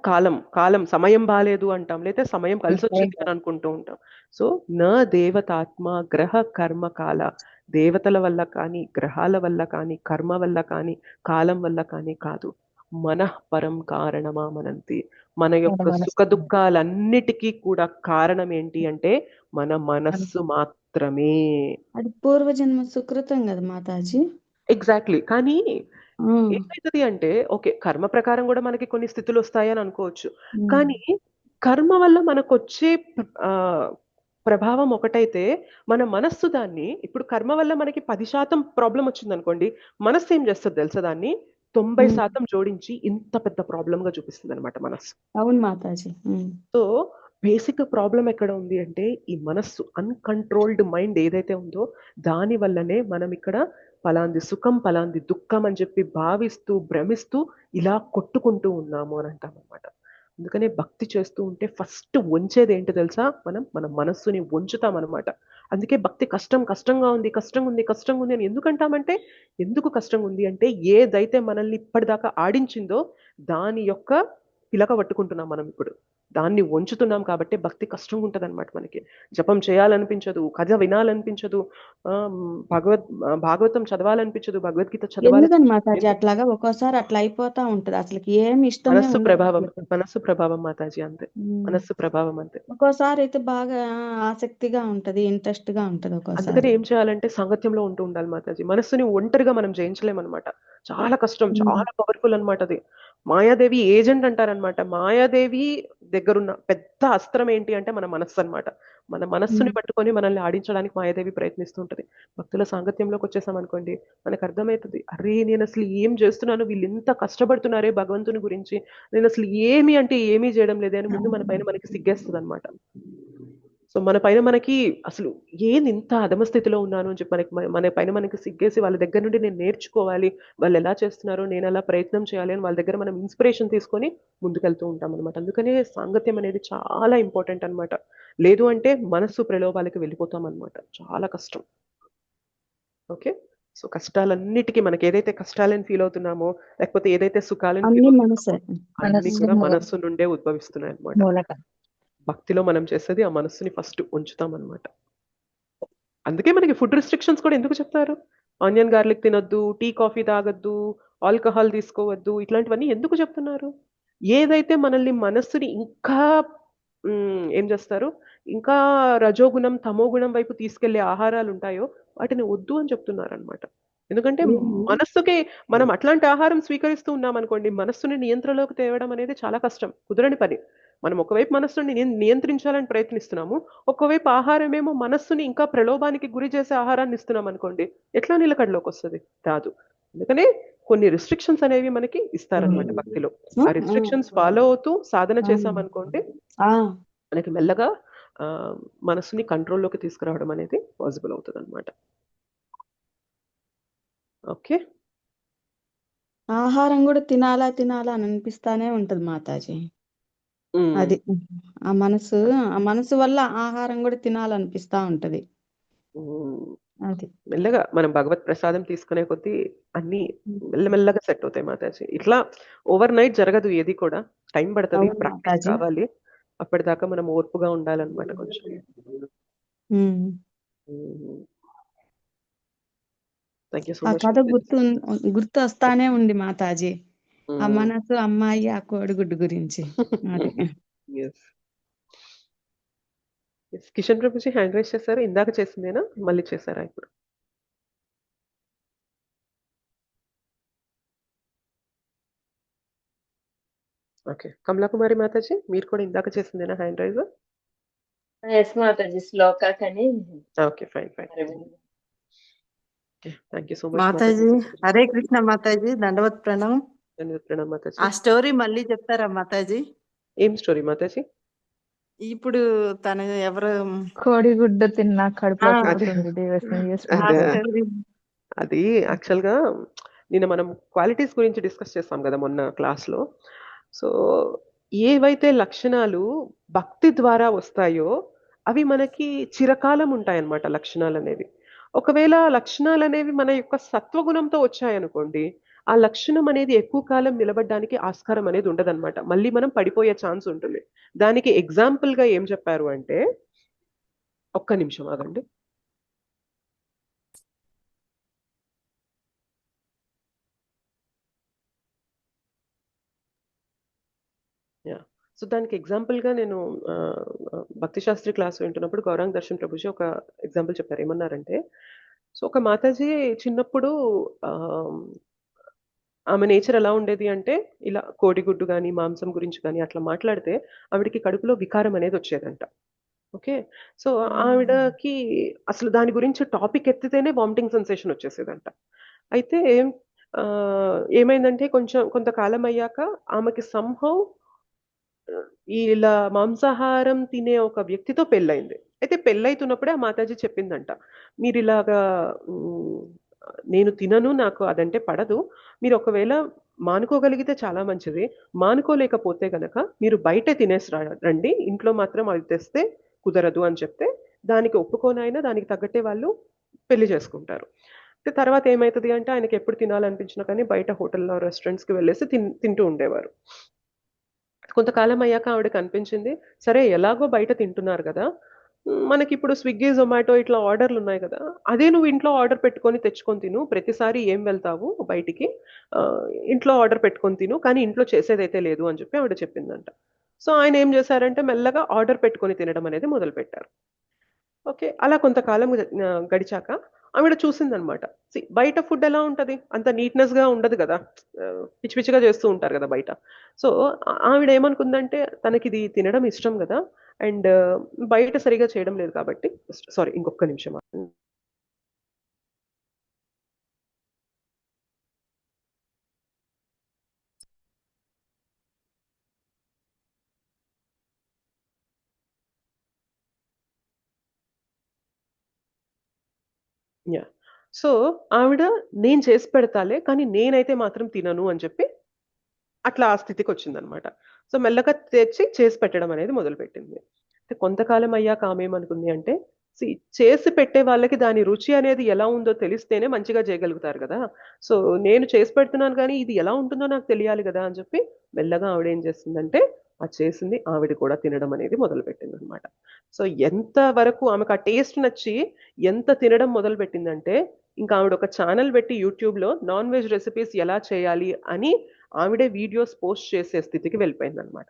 కాలం సమయం బాగాలేదు అంటాం, లేకపోతే సమయం కలిసి వచ్చింది అని అనుకుంటూ ఉంటాం. సో నా దేవతాత్మ గ్రహ కర్మ కాల. దేవతల వల్ల కానీ, గ్రహాల వల్ల కానీ, కర్మ వల్ల కానీ, కాలం వల్ల కానీ కాదు. మనః పరం కారణమామనంతి. మన యొక్క సుఖ దుఃఖాలన్నిటికీ కూడా కారణం ఏంటి అంటే మన మనస్సు మాత్రమే. అది పూర్వజన్మ సుకృతం కదా మాతాజీ. ఎగ్జాక్ట్లీ. కానీ ఏమైతుంది అంటే, ఓకే, కర్మ ప్రకారం కూడా మనకి కొన్ని స్థితులు వస్తాయని అనుకోవచ్చు, కానీ కర్మ వల్ల మనకు వచ్చే ప్రభావం ఒకటైతే మన మనస్సు దాన్ని, ఇప్పుడు కర్మ వల్ల మనకి 10% ప్రాబ్లం వచ్చింది అనుకోండి, మనస్సు ఏం చేస్తుంది తెలుసా, దాన్ని 90% జోడించి ఇంత పెద్ద ప్రాబ్లం గా చూపిస్తుంది అనమాట మనస్సు. అవును మాతాజీ. సో బేసిక్ ప్రాబ్లం ఎక్కడ ఉంది అంటే ఈ మనస్సు, అన్కంట్రోల్డ్ మైండ్ ఏదైతే ఉందో దాని వల్లనే మనం ఇక్కడ పలాంది సుఖం పలాంది దుఃఖం అని చెప్పి భావిస్తూ భ్రమిస్తూ ఇలా కొట్టుకుంటూ ఉన్నాము అని అంటాం అనమాట. అందుకనే భక్తి చేస్తూ ఉంటే ఫస్ట్ వంచేది ఏంటో తెలుసా? మన మనస్సుని వంచుతామనమాట. అందుకే భక్తి కష్టంగా ఉంది, కష్టంగా ఉంది అని ఎందుకంటామంటే, ఎందుకు కష్టంగా ఉంది అంటే, ఏదైతే మనల్ని ఇప్పటిదాకా ఆడించిందో దాని యొక్క పిలక పట్టుకుంటున్నాం మనం ఇప్పుడు. దాన్ని వంచుతున్నాం కాబట్టి భక్తి కష్టంగా ఉంటదనమాట మనకి. జపం చేయాలనిపించదు, కథ వినాలనిపించదు, భాగవతం చదవాలనిపించదు, భగవద్గీత ఎందుకని మాతాజీ చదవాలనిపించదు. అట్లాగా ఒక్కోసారి అట్లా అయిపోతా ఉంటది, అసలుకి ఏమి ఇష్టమే మనస్సు ఉండదు ప్రభావం అసలుకి. మనస్సు ప్రభావం మాతాజీ అంతే. మనస్సు ప్రభావం అంతే. ఒక్కోసారి అయితే బాగా ఆసక్తిగా ఉంటది, ఇంట్రెస్ట్ గా ఉంటది అందుకని ఒక్కోసారి. ఏం చేయాలంటే సాంగత్యంలో ఉంటూ ఉండాలి మాతాజీ. మనస్సుని ఒంటరిగా మనం జయించలేమనమాట. చాలా కష్టం, చాలా పవర్ఫుల్ అనమాట అది. మాయాదేవి ఏజెంట్ అంటారనమాట. మాయాదేవి దగ్గరున్న పెద్ద అస్త్రం ఏంటి అంటే మన మనస్సు అనమాట. మన మనస్సుని పట్టుకొని మనల్ని ఆడించడానికి మాయాదేవి ప్రయత్నిస్తూ ఉంటది. భక్తుల సాంగత్యంలోకి వచ్చేసామనుకోండి, మనకు అర్థమవుతుంది, అరే నేను అసలు ఏం చేస్తున్నాను, వీళ్ళు ఇంత కష్టపడుతున్నారే భగవంతుని గురించి, నేను అసలు ఏమి అంటే ఏమీ చేయడం లేదే అని ముందు మన పైన మనకి సిగ్గేస్తుంది అనమాట. సో మన పైన మనకి అసలు ఏంది ఇంత అధమ స్థితిలో ఉన్నాను అని చెప్పి మన పైన మనకి సిగ్గేసి వాళ్ళ దగ్గర నుండి నేను నేర్చుకోవాలి, వాళ్ళు ఎలా చేస్తున్నారో నేను అలా ప్రయత్నం చేయాలి అని వాళ్ళ దగ్గర మనం ఇన్స్పిరేషన్ తీసుకొని ముందుకెళ్తూ ఉంటాం అనమాట. అందుకనే సాంగత్యం అనేది చాలా ఇంపార్టెంట్ అనమాట. లేదు అంటే మనస్సు ప్రలోభాలకి వెళ్ళిపోతాం అనమాట. చాలా కష్టం. ఓకే. సో కష్టాలన్నిటికీ మనకి ఏదైతే కష్టాలని ఫీల్ అవుతున్నామో, లేకపోతే ఏదైతే సుఖాలను అన్ని ఫీల్ మనసే. అవుతున్నామో అన్ని కూడా మనస్సు నుండే ఉద్భవిస్తున్నాయి అనమాట. మూలక భక్తిలో మనం చేసేది ఆ మనస్సుని ఫస్ట్ ఉంచుతాం అనమాట. అందుకే మనకి ఫుడ్ రిస్ట్రిక్షన్స్ కూడా ఎందుకు చెప్తారు? ఆనియన్ గార్లిక్ తినొద్దు, టీ కాఫీ తాగొద్దు, ఆల్కహాల్ తీసుకోవద్దు, ఇట్లాంటివన్నీ ఎందుకు చెప్తున్నారు? ఏదైతే మనల్ని మనస్సుని ఇంకా ఏం చేస్తారు, ఇంకా రజోగుణం తమోగుణం వైపు తీసుకెళ్లే ఆహారాలు ఉంటాయో వాటిని వద్దు అని చెప్తున్నారనమాట. ఎందుకంటే మనస్సుకి మనం అట్లాంటి ఆహారం స్వీకరిస్తూ ఉన్నాం అనుకోండి, మనస్సుని నియంత్రణలోకి తేవడం అనేది చాలా కష్టం, కుదరని పని. మనం ఒకవైపు మనస్సుని నియంత్రించాలని ప్రయత్నిస్తున్నాము, ఒకవైపు ఆహారమేమో మనస్సుని ఇంకా ప్రలోభానికి గురి చేసే ఆహారాన్ని ఇస్తున్నాం అనుకోండి, ఎట్లా నిలకడలోకి వస్తుంది? రాదు. అందుకనే కొన్ని రిస్ట్రిక్షన్స్ అనేవి మనకి ఇస్తారనమాట భక్తిలో. ఆ రిస్ట్రిక్షన్స్ ఫాలో అవుతూ సాధన చేసామనుకోండి, మనకి మెల్లగా మనసుని కంట్రోల్లోకి తీసుకురావడం అనేది పాసిబుల్ అవుతుంది అనమాట. ఓకే. ఆహారం కూడా తినాలా అని అనిపిస్తానే ఉంటది మాతాజీ. అది ఆ మనసు వల్ల ఆహారం కూడా తినాలనిపిస్తా ఉంటది. అది మెల్లగా మనం భగవత్ ప్రసాదం తీసుకునే కొద్దీ అన్ని మెల్లమెల్లగా సెట్ అవుతాయి మాతాజీ. ఇట్లా ఓవర్ నైట్ జరగదు ఏది కూడా, టైం పడుతుంది, అవును ప్రాక్టీస్ మాతాజీ. కావాలి. అప్పటిదాకా మనం ఓర్పుగా ఉండాలన్నమాట కొంచెం. థ్యాంక్ యూ సో ఆ మచ్. కథ గుర్తు వస్తానే ఉంది మాతాజీ. ఆ మనసు, అమ్మాయి, ఆ కోడిగుడ్డు గురించి. అది కిషన్ ప్రభుజీ హ్యాండ్ రైజ్ చేశారు, ఇందాక చేసిందేనా మళ్ళీ చేశారా ఇప్పుడు? ఓకే. కమలాకుమారి మాతాజీ మీరు కూడా ఇందాక చేసిందేనా హ్యాండ్ రైజ్? ఎస్ మాతాజీ, శ్లోక కానీ. Okay, fine. Thank you so much Mataji. Hare Krishna Mataji, దండవత్ ప్రణామం. ప్రణామం మాతాజీ. ఆ స్టోరీ మళ్ళీ చెప్తారా మాతాజీ? ఏం స్టోరీ మాతాజీ? ఇప్పుడు తను ఎవరు కోడిగుడ్డు తిన్నా కడుపులో ఆ, తిరుగుతుంది దేవస్మి ఆ స్టోరీ. అది యాక్చువల్ గా నిన్న మనం క్వాలిటీస్ గురించి డిస్కస్ చేస్తాం కదా మొన్న క్లాస్ లో. సో ఏవైతే లక్షణాలు భక్తి ద్వారా వస్తాయో అవి మనకి చిరకాలం ఉంటాయన్నమాట లక్షణాలు అనేవి. ఒకవేళ లక్షణాలు అనేవి మన యొక్క సత్వగుణంతో వచ్చాయనుకోండి, ఆ లక్షణం అనేది ఎక్కువ కాలం నిలబడడానికి ఆస్కారం అనేది ఉండదన్నమాట. మళ్ళీ మనం పడిపోయే ఛాన్స్ ఉంటుంది. దానికి ఎగ్జాంపుల్ గా ఏం చెప్పారు అంటే, ఒక్క నిమిషం ఆగండి. సో దానికి ఎగ్జాంపుల్ గా నేను భక్తి శాస్త్రి క్లాస్ వింటున్నప్పుడు గౌరాంగ్ దర్శన్ ప్రభుజీ ఒక ఎగ్జాంపుల్ చెప్పారు. ఏమన్నారంటే, సో ఒక మాతాజీ చిన్నప్పుడు ఆమె నేచర్ ఎలా ఉండేది అంటే, ఇలా కోడిగుడ్డు కానీ మాంసం గురించి కానీ అట్లా మాట్లాడితే ఆవిడకి కడుపులో వికారం అనేది వచ్చేదంట. ఓకే. సో ఆవిడకి అసలు దాని గురించి టాపిక్ ఎత్తితేనే వామిటింగ్ సెన్సేషన్ వచ్చేసేదంట. అయితే ఏమైందంటే కొంతకాలం అయ్యాక ఆమెకి సంహౌ ఇలా మాంసాహారం తినే ఒక వ్యక్తితో పెళ్ళయింది. అయితే పెళ్ళైతున్నప్పుడే ఆ మాతాజీ చెప్పిందంట, మీరిలాగా నేను తినను, నాకు అదంటే పడదు, మీరు ఒకవేళ మానుకోగలిగితే చాలా మంచిది. మానుకోలేకపోతే గనక మీరు బయటే తినేసి రండి, ఇంట్లో మాత్రం అవి తెస్తే కుదరదు అని చెప్తే దానికి ఒప్పుకోనైనా దానికి తగ్గట్టే వాళ్ళు పెళ్లి చేసుకుంటారు. తర్వాత ఏమైతది అంటే ఆయనకి ఎప్పుడు తినాలనిపించినా కానీ బయట హోటల్లో రెస్టారెంట్స్కి వెళ్ళేసి తింటూ ఉండేవారు. కొంతకాలం అయ్యాక ఆవిడకి అనిపించింది, సరే ఎలాగో బయట తింటున్నారు కదా, మనకిప్పుడు స్విగ్గీ, జొమాటో ఇట్లా ఆర్డర్లు ఉన్నాయి కదా, అదే నువ్వు ఇంట్లో ఆర్డర్ పెట్టుకొని తెచ్చుకొని తిను, ప్రతిసారి ఏం వెళ్తావు బయటికి, ఇంట్లో ఆర్డర్ పెట్టుకొని తిను, కానీ ఇంట్లో చేసేదైతే లేదు అని చెప్పి ఆవిడ చెప్పిందంట. సో ఆయన ఏం చేశారంటే మెల్లగా ఆర్డర్ పెట్టుకొని తినడం అనేది మొదలుపెట్టారు. ఓకే. అలా కొంతకాలం గడిచాక ఆవిడ చూసిందనమాట. బయట ఫుడ్ ఎలా ఉంటది? అంత నీట్‌నెస్‌గా ఉండదు గదా! పిచ్చి పిచ్చిగా చేస్తూ ఉంటారు గదా బయట. సో, ఆవిడ ఏమనుకుందంటే తనకిది తినడం ఇష్టం గదా! అండ్ బయట సరిగ్గా చేయడం లేదు కాబట్టి సారీ ఇంకొక్క నిమిషం ఆగండి. యాహ్! సో, ఆవిడ నేను చేసి పెడతాలే, కానీ నేనైతే మాత్రం తినను అని చెప్పి అట్లా ఆ స్థితికొచ్చిందనమాట. సో, మెల్లగా తెచ్చి చేసి పెట్టడం అనేది మొదలుపెట్టింది. కొంతకాలం అయ్యాక ఆమేమనుకుంది అంటే, చేసి పెట్టే వాళ్ళకి దాని రుచి అనేది ఎలా ఉందో తెలిస్తేనే మంచిగా చేయగలుగుతారు గదా! సో, నేను చేసి పెడుతున్నాను గానీ, ఇది ఎలా ఉంటుందో నాకు తెలియాలి గదా! అని చెప్పి మెల్లగా ఆవిడేం చేసిందంటే, ఆ చేసింది ఆవిడ కూడా తినడం అనేది మొదలుపెట్టిందనమాట. సో, ఎంత వరకు ఆమెకు ఆ టేస్ట్ నచ్చి ఎంత తినడం మొదలుపెట్టిందంటే, ఇంకా ఆవిడ ఒక ఛానెల్ పెట్టి యూట్యూబ్‌లో నాన్ వెజ్ రెసిపీస్ ఎలా చేయాలి అని ఆవిడే వీడియోస్ పోస్ట్ చేసే స్థితికి వెళ్ళిపోయిందనమాట.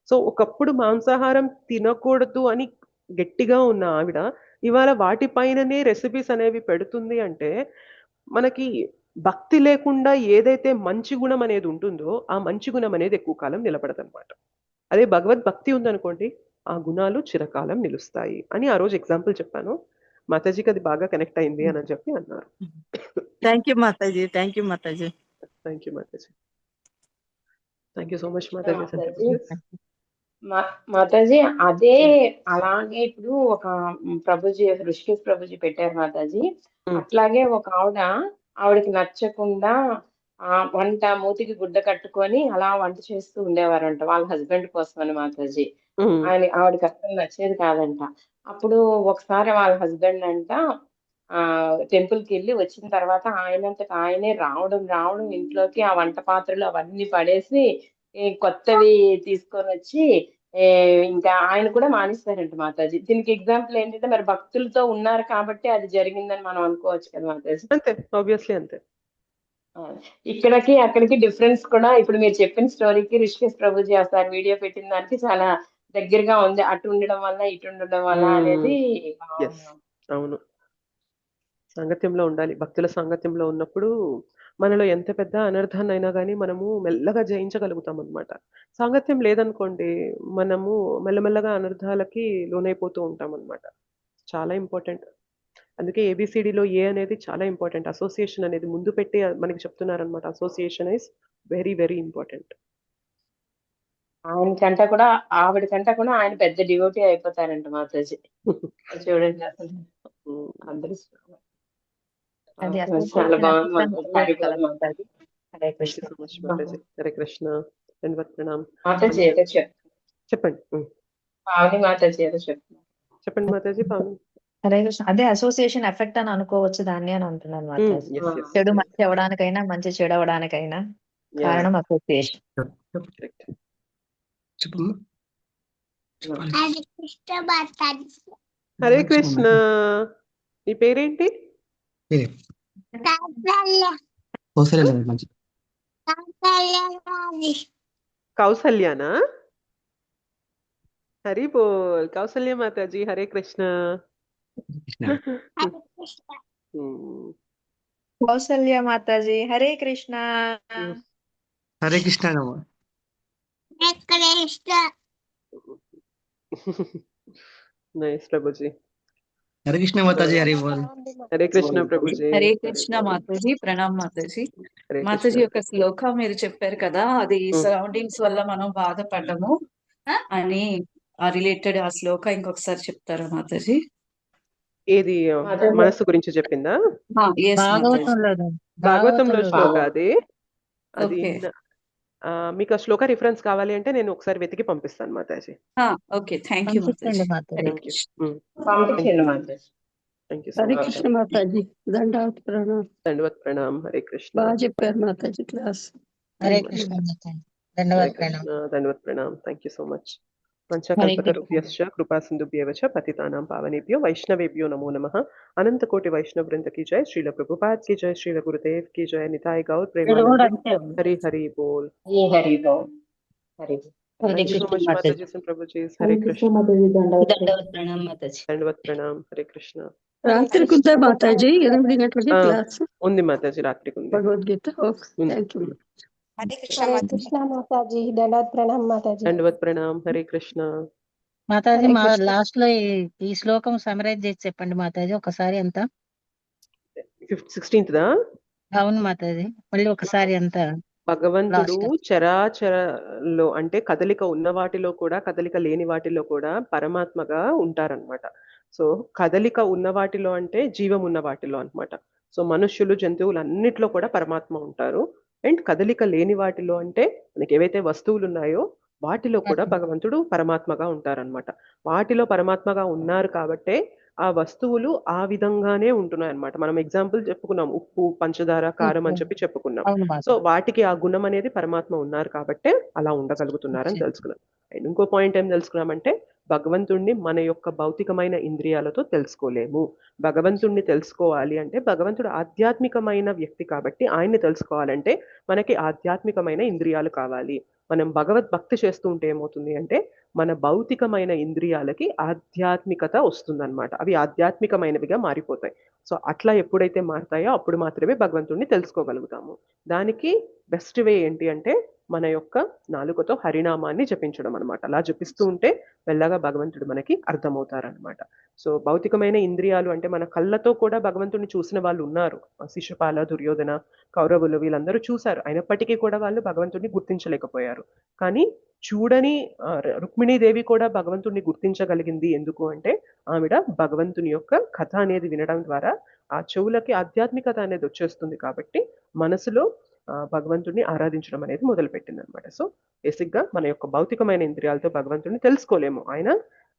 సో, ఒకప్పుడు మాంసాహారం తినకూడదు అని గట్టిగా ఉన్న ఆవిడ, ఇవాళ వాటి పైననే రెసిపీస్ అనేవి పెడుతుంది అంటే, మనకి భక్తి లేకుండా ఏదైతే మంచి గుణం అనేది ఉంటుందో, ఆ మంచి గుణం అనేది ఎక్కువ కాలం నిలబడదనమాట. అదే భగవద్భక్తి ఉందనుకోండి, ఆ గుణాలు చిరకాలం నిలుస్తాయి అని ఆ రోజు ఎగ్జాంపుల్ చెప్పాను. మాతాజీకి అది బాగా కనెక్ట్ అయింది అని చెప్పి అన్నారు. Thank you Mataji. Thank you Mataji. Thank you Mataji. Thank you so much Mataji. Mataji అదే అలాగే ఇప్పుడు ఒక ప్రభుజీ ఋషికేశ్ ప్రభుజీ పెట్టారు మాతాజీ. అట్లాగే ఒక ఆవిడకి నచ్చకుండా వంట మూతికి గుడ్డ కట్టుకొని అలా వంట చేస్తూ ఉండేవారంట వాళ్ళ హస్బెండ్ కోసం అని మాతాజీ. ఆవిడకి అసలు నచ్చేది కాదంట. అప్పుడు ఒకసారి వాళ్ళ హస్బెండ్ అంట టెంపుల్కి వెళ్ళి వచ్చిన తర్వాత ఆయనంతట ఆయనే రావడం ఇంట్లోకి ఆ వంట పాత్రలు అవన్నీ పడేసి కొత్తవి తీసుకొని వచ్చి ఇంకా ఆయన కూడా మానేస్తారంట మాతాజీ. దీనికి ఎగ్జాంపుల్ ఏంటంటే మరి భక్తులతో ఉన్నారు కాబట్టి అది జరిగిందని మనం అనుకోవచ్చు కదా మాతాజీ. అంతే, ఆబ్వియస్లీ అంతే. ఇక్కడికి అక్కడికి డిఫరెన్స్ కూడా ఇప్పుడు మీరు చెప్పిన స్టోరీకి రిషికేశ్ ప్రభుజీ ఒకసారి వీడియో పెట్టిన దానికి చాలా దగ్గరగా ఉంది. అటు ఉండడం వల్ల ఇటు ఉండడం వల్ల అనేది. అవును, సాంగత్యంలో ఉండాలి. భక్తుల సాంగత్యంలో ఉన్నప్పుడు మనలో ఎంత పెద్ద అనర్థాన్నైనా కానీ మనము మెల్లగా జయించగలుగుతాం అనమాట. సాంగత్యం లేదనుకోండి, మనము మెల్లమెల్లగా అనర్థాలకి లోనైపోతూ ఉంటాం అనమాట. చాలా ఇంపార్టెంట్. అందుకే ఏబిసిడిలో ఏ అనేది చాలా ఇంపార్టెంట్. అసోసియేషన్ అనేది ముందు పెట్టి మనకి చెప్తున్నారనమాట. Association is very very important. ఆయనకంటే కూడా ఆవిడకంటే కూడా ఆయన పెద్ద డివోటీ అయిపోతారంట మాతాజీ. చూడండి అసలు అదృష్టం. చాలా బాగుంది మాతాజీ. హరే కృష్ణ. హరే కృష్ణ. మాతాజీ ఏదో చెప్పండి. పావని మాతాజీ ఏదో చెప్పండి మాతాజీ. పావని. హరే కృష్ణ. అదే అసోసియేషన్ ఎఫెక్ట్ అని అనుకోవచ్చు దాన్ని అని అంటున్నాను మాతాజీ. చెడు మంచి అవడానికైనా మంచి చెడు అవడానికైనా కారణం అసోసియేషన్. హరే కృష్ణ. నీ పేరేంటి? కౌసల్యానా? హరి బోల్. కౌసల్య మాతాజీ. హరే కృష్ణ. కౌసల్య మాతాజీ. హరే కృష్ణ. హరే కృష్ణ. నైస్ ప్రభుజీ. హరే కృష్ణ మాతాజీ. హరి బోల్. హరే కృష్ణ ప్రభుజీ. హరే కృష్ణ మాతాజీ. ప్రణామ్ మాతాజీ. మాతాజీ యొక్క శ్లోక మీరు చెప్పారు కదా, అది సరౌండింగ్స్ వల్ల మనం బాధపడ్డము అని రిలేటెడ్ ఆ శ్లోక ఇంకొకసారి చెప్తారా మాతాజీ? ఏది మనసు గురించి చెప్పిందా? భాగవతంలో భాగవతంలో శ్లోక అది. అది ఓకే. మీకు ఆ శ్లోక రిఫరెన్స్ కావాలి అంటే నేను ఒకసారి వెతికి పంపిస్తాను మాతాజీ. ఓకే, థ్యాంక్ యూ పంపించండి మాతాజీ. మాతాజీ. Thank you. పంపించండి Mataji. Thank you so Hare much. Krishna Mataji, దండావత్ ప్రణామ్. దండవత్ ప్రణామ్. హరే కృష్ణ. బాగా చెప్పారు మాతాజీ క్లాస్. హరే కృష్ణ మాతాజీ, హరే ధన్యవాద కృష్ణ. ప్రణామం. దండవత్ ప్రణామ్. Thank you so much. Hare Krishna. పంచకల్పతరుభ్యశ్చ కృపా సింధుభ్యేవ చ పతితానాం పావనేభ్యో వైష్ణవేభ్యో నమో నమః. అనంత కోటి వైష్ణవ వృంద की जय. श्रील प्रभुपाद की जय. श्रील गुरुदेव की जय. निताय गौर प्रेमानंद. हरि हरि बोल. హరి హరి బోల్. హరి బోల్. Hare Thank you so Krishna much Mataji. Mataji and Prabhuji. Hare Krishna. దండవత్ Pranam Mataji. Dandavat pranam. Hare Krishna. రాత్రికి ఉందా మాతాజీ 8 గంటలకి క్లాస్ ఉంది మాతాజీ, రాత్రికి ఉంది. Bhagavad Gita? Okay, thank you. Hare Krishna Hare Mataji. Krishna Mataji, దండాత్ ప్రణామ్ మాతాజీ. దండవత్ ప్రణామ్. హరే కృష్ణ. మాతాజీ, హరే మా కృష్ణ. లాస్ట్ లో ఈ శ్లోకం సమరైజ్ చేసి చెప్పండి మాతాజీ ఒకసారి అంతా. 16th దా? అవును మాతాజీ, మళ్ళీ ఒకసారి అంతా భగవంతుడు లాస్ట్. చరాచరలో అంటే కదలిక ఉన్న వాటిలో కూడా కదలిక లేని వాటిలో కూడా పరమాత్మగా ఉంటారన్నమాట. సో కదలిక ఉన్న వాటిలో అంటే జీవం ఉన్న వాటిలో అన్నమాట. సో మనుష్యులు, జంతువులు అన్నిట్లో కూడా పరమాత్మ ఉంటారు. అండ్ కదలిక లేని వాటిలో అంటే మనకి ఏవైతే వస్తువులు ఉన్నాయో వాటిలో కూడా భగవంతుడు పరమాత్మగా ఉంటారన్నమాట. వాటిలో పరమాత్మగా ఉన్నారు కాబట్టే ఆ వస్తువులు ఆ విధంగానే ఉంటున్నాయి అన్నమాట. మనం ఎగ్జాంపుల్ చెప్పుకున్నాం, ఉప్పు, పంచదార, కారం అని చెప్పి చెప్పుకున్నాం. అవును సో మాతాజీ. వాటికి ఆ గుణం అనేది పరమాత్మ ఉన్నారు కాబట్టే అలా ఉండగలుగుతున్నారని తెలుసుకున్నాం. అండ్ ఇంకో పాయింట్ ఏం తెలుసుకున్నామంటే భగవంతుణ్ణి మన యొక్క భౌతికమైన ఇంద్రియాలతో తెలుసుకోలేము. భగవంతుణ్ణి తెలుసుకోవాలి అంటే భగవంతుడు ఆధ్యాత్మికమైన వ్యక్తి కాబట్టి ఆయన్ని తెలుసుకోవాలంటే మనకి ఆధ్యాత్మికమైన ఇంద్రియాలు కావాలి. మనం భగవద్భక్తి చేస్తూ ఉంటే ఏమవుతుంది అంటే మన భౌతికమైన ఇంద్రియాలకి ఆధ్యాత్మికత వస్తుందన్నమాట. అవి ఆధ్యాత్మికమైనవిగా మారిపోతాయి. సో అట్లా ఎప్పుడైతే మారుతాయో అప్పుడు మాత్రమే భగవంతుడిని తెలుసుకోగలుగుతాము. దానికి బెస్ట్ వే ఏంటి అంటే మన యొక్క నాలుకతో హరినామాన్ని జపించడం అనమాట. అలా జపిస్తూ ఉంటే మెల్లగా భగవంతుడు మనకి అర్థమవుతారనమాట. సో భౌతికమైన ఇంద్రియాలు అంటే మన కళ్ళతో కూడా భగవంతుడిని చూసిన వాళ్ళు ఉన్నారు. శిశుపాల, దుర్యోధన, కౌరవులు వీళ్ళందరూ చూశారు. అయినప్పటికీ కూడా వాళ్ళు భగవంతుడిని గుర్తించలేకపోయారు. కానీ చూడని రుక్మిణీదేవి కూడా భగవంతుడిని గుర్తించగలిగింది. ఎందుకు అంటే ఆవిడ భగవంతుని యొక్క కథ అనేది వినడం ద్వారా ఆ చెవులకి ఆధ్యాత్మికత అనేది వచ్చేస్తుంది కాబట్టి మనసులో భగవంతుడిని ఆరాధించడం అనేది మొదలుపెట్టింది అనమాట. సో బేసిక్ గా మన యొక్క భౌతికమైన ఇంద్రియాలతో భగవంతుడిని తెలుసుకోలేము, ఆయన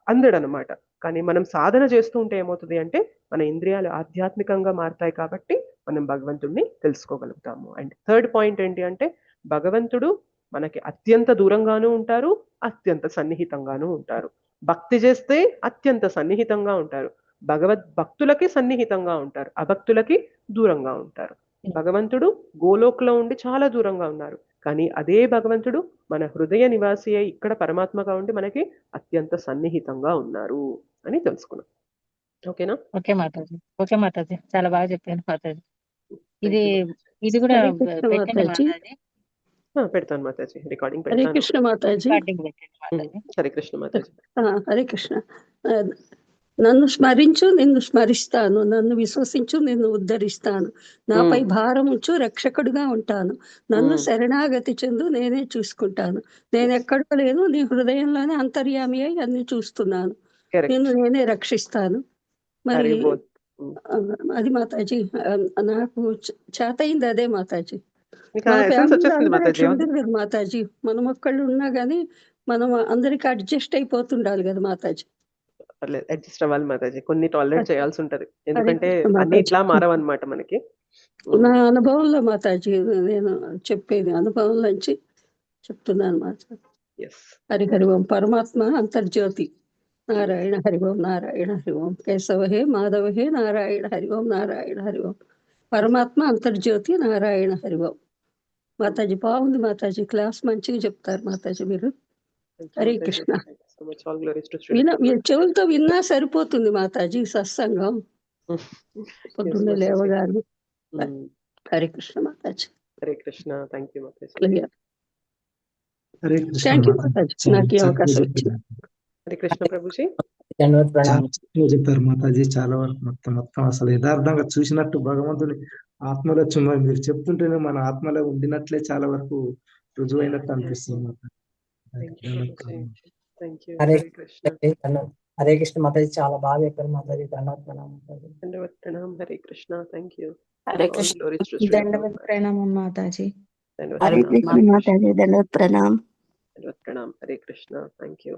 అందడనమాట. కానీ మనం సాధన చేస్తూ ఉంటే ఏమవుతుంది అంటే మన ఇంద్రియాలు ఆధ్యాత్మికంగా మారుతాయి కాబట్టి మనం భగవంతుడిని తెలుసుకోగలుగుతాము. అండ్ థర్డ్ పాయింట్ ఏంటి అంటే భగవంతుడు మనకి అత్యంత దూరంగానూ ఉంటారు, అత్యంత సన్నిహితంగానూ ఉంటారు. భక్తి చేస్తే అత్యంత సన్నిహితంగా ఉంటారు, భగవద్భక్తులకి సన్నిహితంగా ఉంటారు, అభక్తులకి దూరంగా ఉంటారు. భగవంతుడు గోలోక్లో ఉండి చాలా దూరంగా ఉన్నారు, కానీ అదే భగవంతుడు మన హృదయ నివాసి అయి ఇక్కడ పరమాత్మగా ఉండి మనకి అత్యంత సన్నిహితంగా ఉన్నారు అని తెలుసుకున్నాం. ఓకేనా? ఓకే మాతాజీ, ఓకే మాతాజీ, చాలా బాగా చెప్పాను మాతాజీ. ఇది కూడా హరే కృష్ణ పెట్టండి మాతాజీ. మాతాజీ. పెడతాను మాతాజీ, రికార్డింగ్ హరే పెడతాను. కృష్ణ మాతాజీ. రికార్డింగ్ పెట్టండి మాతాజీ. హరే కృష్ణ మాతాజీ. హరే కృష్ణ. ఆ, నన్ను స్మరించు, నిన్ను స్మరిస్తాను. నన్ను విశ్వసించు, నిన్ను ఉద్ధరిస్తాను. నాపై భారం ఉంచు, రక్షకుడిగా ఉంటాను. నన్ను శరణాగతి చెందు, నేనే చూసుకుంటాను. నేను ఎక్కడో లేను, నీ హృదయంలోనే అంతర్యామి అయి అన్ని చూస్తున్నాను. నిన్ను నేనే రక్షిస్తాను. మరి అది మాతాజీ, నాకు చేతయింది అదే మాతాజీ. మన ఫ్యామిలీలో అందరూ అట్లా ఉండదు కదా మాతాజీ. మనం ఒక్కళ్ళు ఉన్నా గానీ మనం అందరికి అడ్జస్ట్ అయిపోతుండాలి కదా మాతాజీ. అడ్జస్ట్ అవ్వాలి మాతాజీ, కొన్ని టాలరేట్ చేయాల్సి ఉంటది, ఎందుకంటే అన్ని ఇట్లా మారవన్నమాట మనకి. నా అనుభవంలో మాతాజీ, నేను చెప్పేది అనుభవం నుంచి చెప్తున్నాను మాతాజీ. హరి హరి ఓం. పరమాత్మ అంతర్జ్యోతి. నారాయణ హరి ఓం, నారాయణ హరి ఓం. కేశవ హే, మాధవ హే, నారాయణ హరి ఓం, నారాయణ హరి ఓం. పరమాత్మ అంతర్జ్యోతి, నారాయణ హరి ఓం. మాతాజీ బాగుంది మాతాజీ, క్లాస్ మంచిగా చెప్తారు మాతాజీ మీరు. హరే కృష్ణ. మీరు చెవులతో విన్నా సరిపోతుంది మాతాజీ సత్సంగం పొద్దున్నే లేవగానే. Hare Krishna Mataji. Hare Krishna. Thank you Mataji. Clear. Hare Krishna thank you Mataji, నాకు ఈ అవకాశం ఇచ్చింది. హరే కృష్ణ ప్రభుజీ. చెప్పారు మాతాజీ, చాలా వరకు మొత్తం అసలు యథార్థంగా చూసినట్టు భగవంతుని ఆత్మలో మీరు చెప్తుంటేనే మన ఆత్మలో ఉండినట్లే చాలా వరకు రుజువైనట్టు అనిపిస్తుంది మాతాజీ. హరే కృష్ణ మాతాజీ, చాలా బాగా చెప్పారు మాతాజీ. దండవత్ ప్రణామం. హరే కృష్ణ. Thank you. హరే కృష్ణ. దండవత్ ప్రణామం మాతాజీ. ధన్యవాद हरे प्रणाम कृष्ण माता जी, दंडवत प्रणाम। धन्यवाद प्रणाम। हरे कृष्णा। Thank you.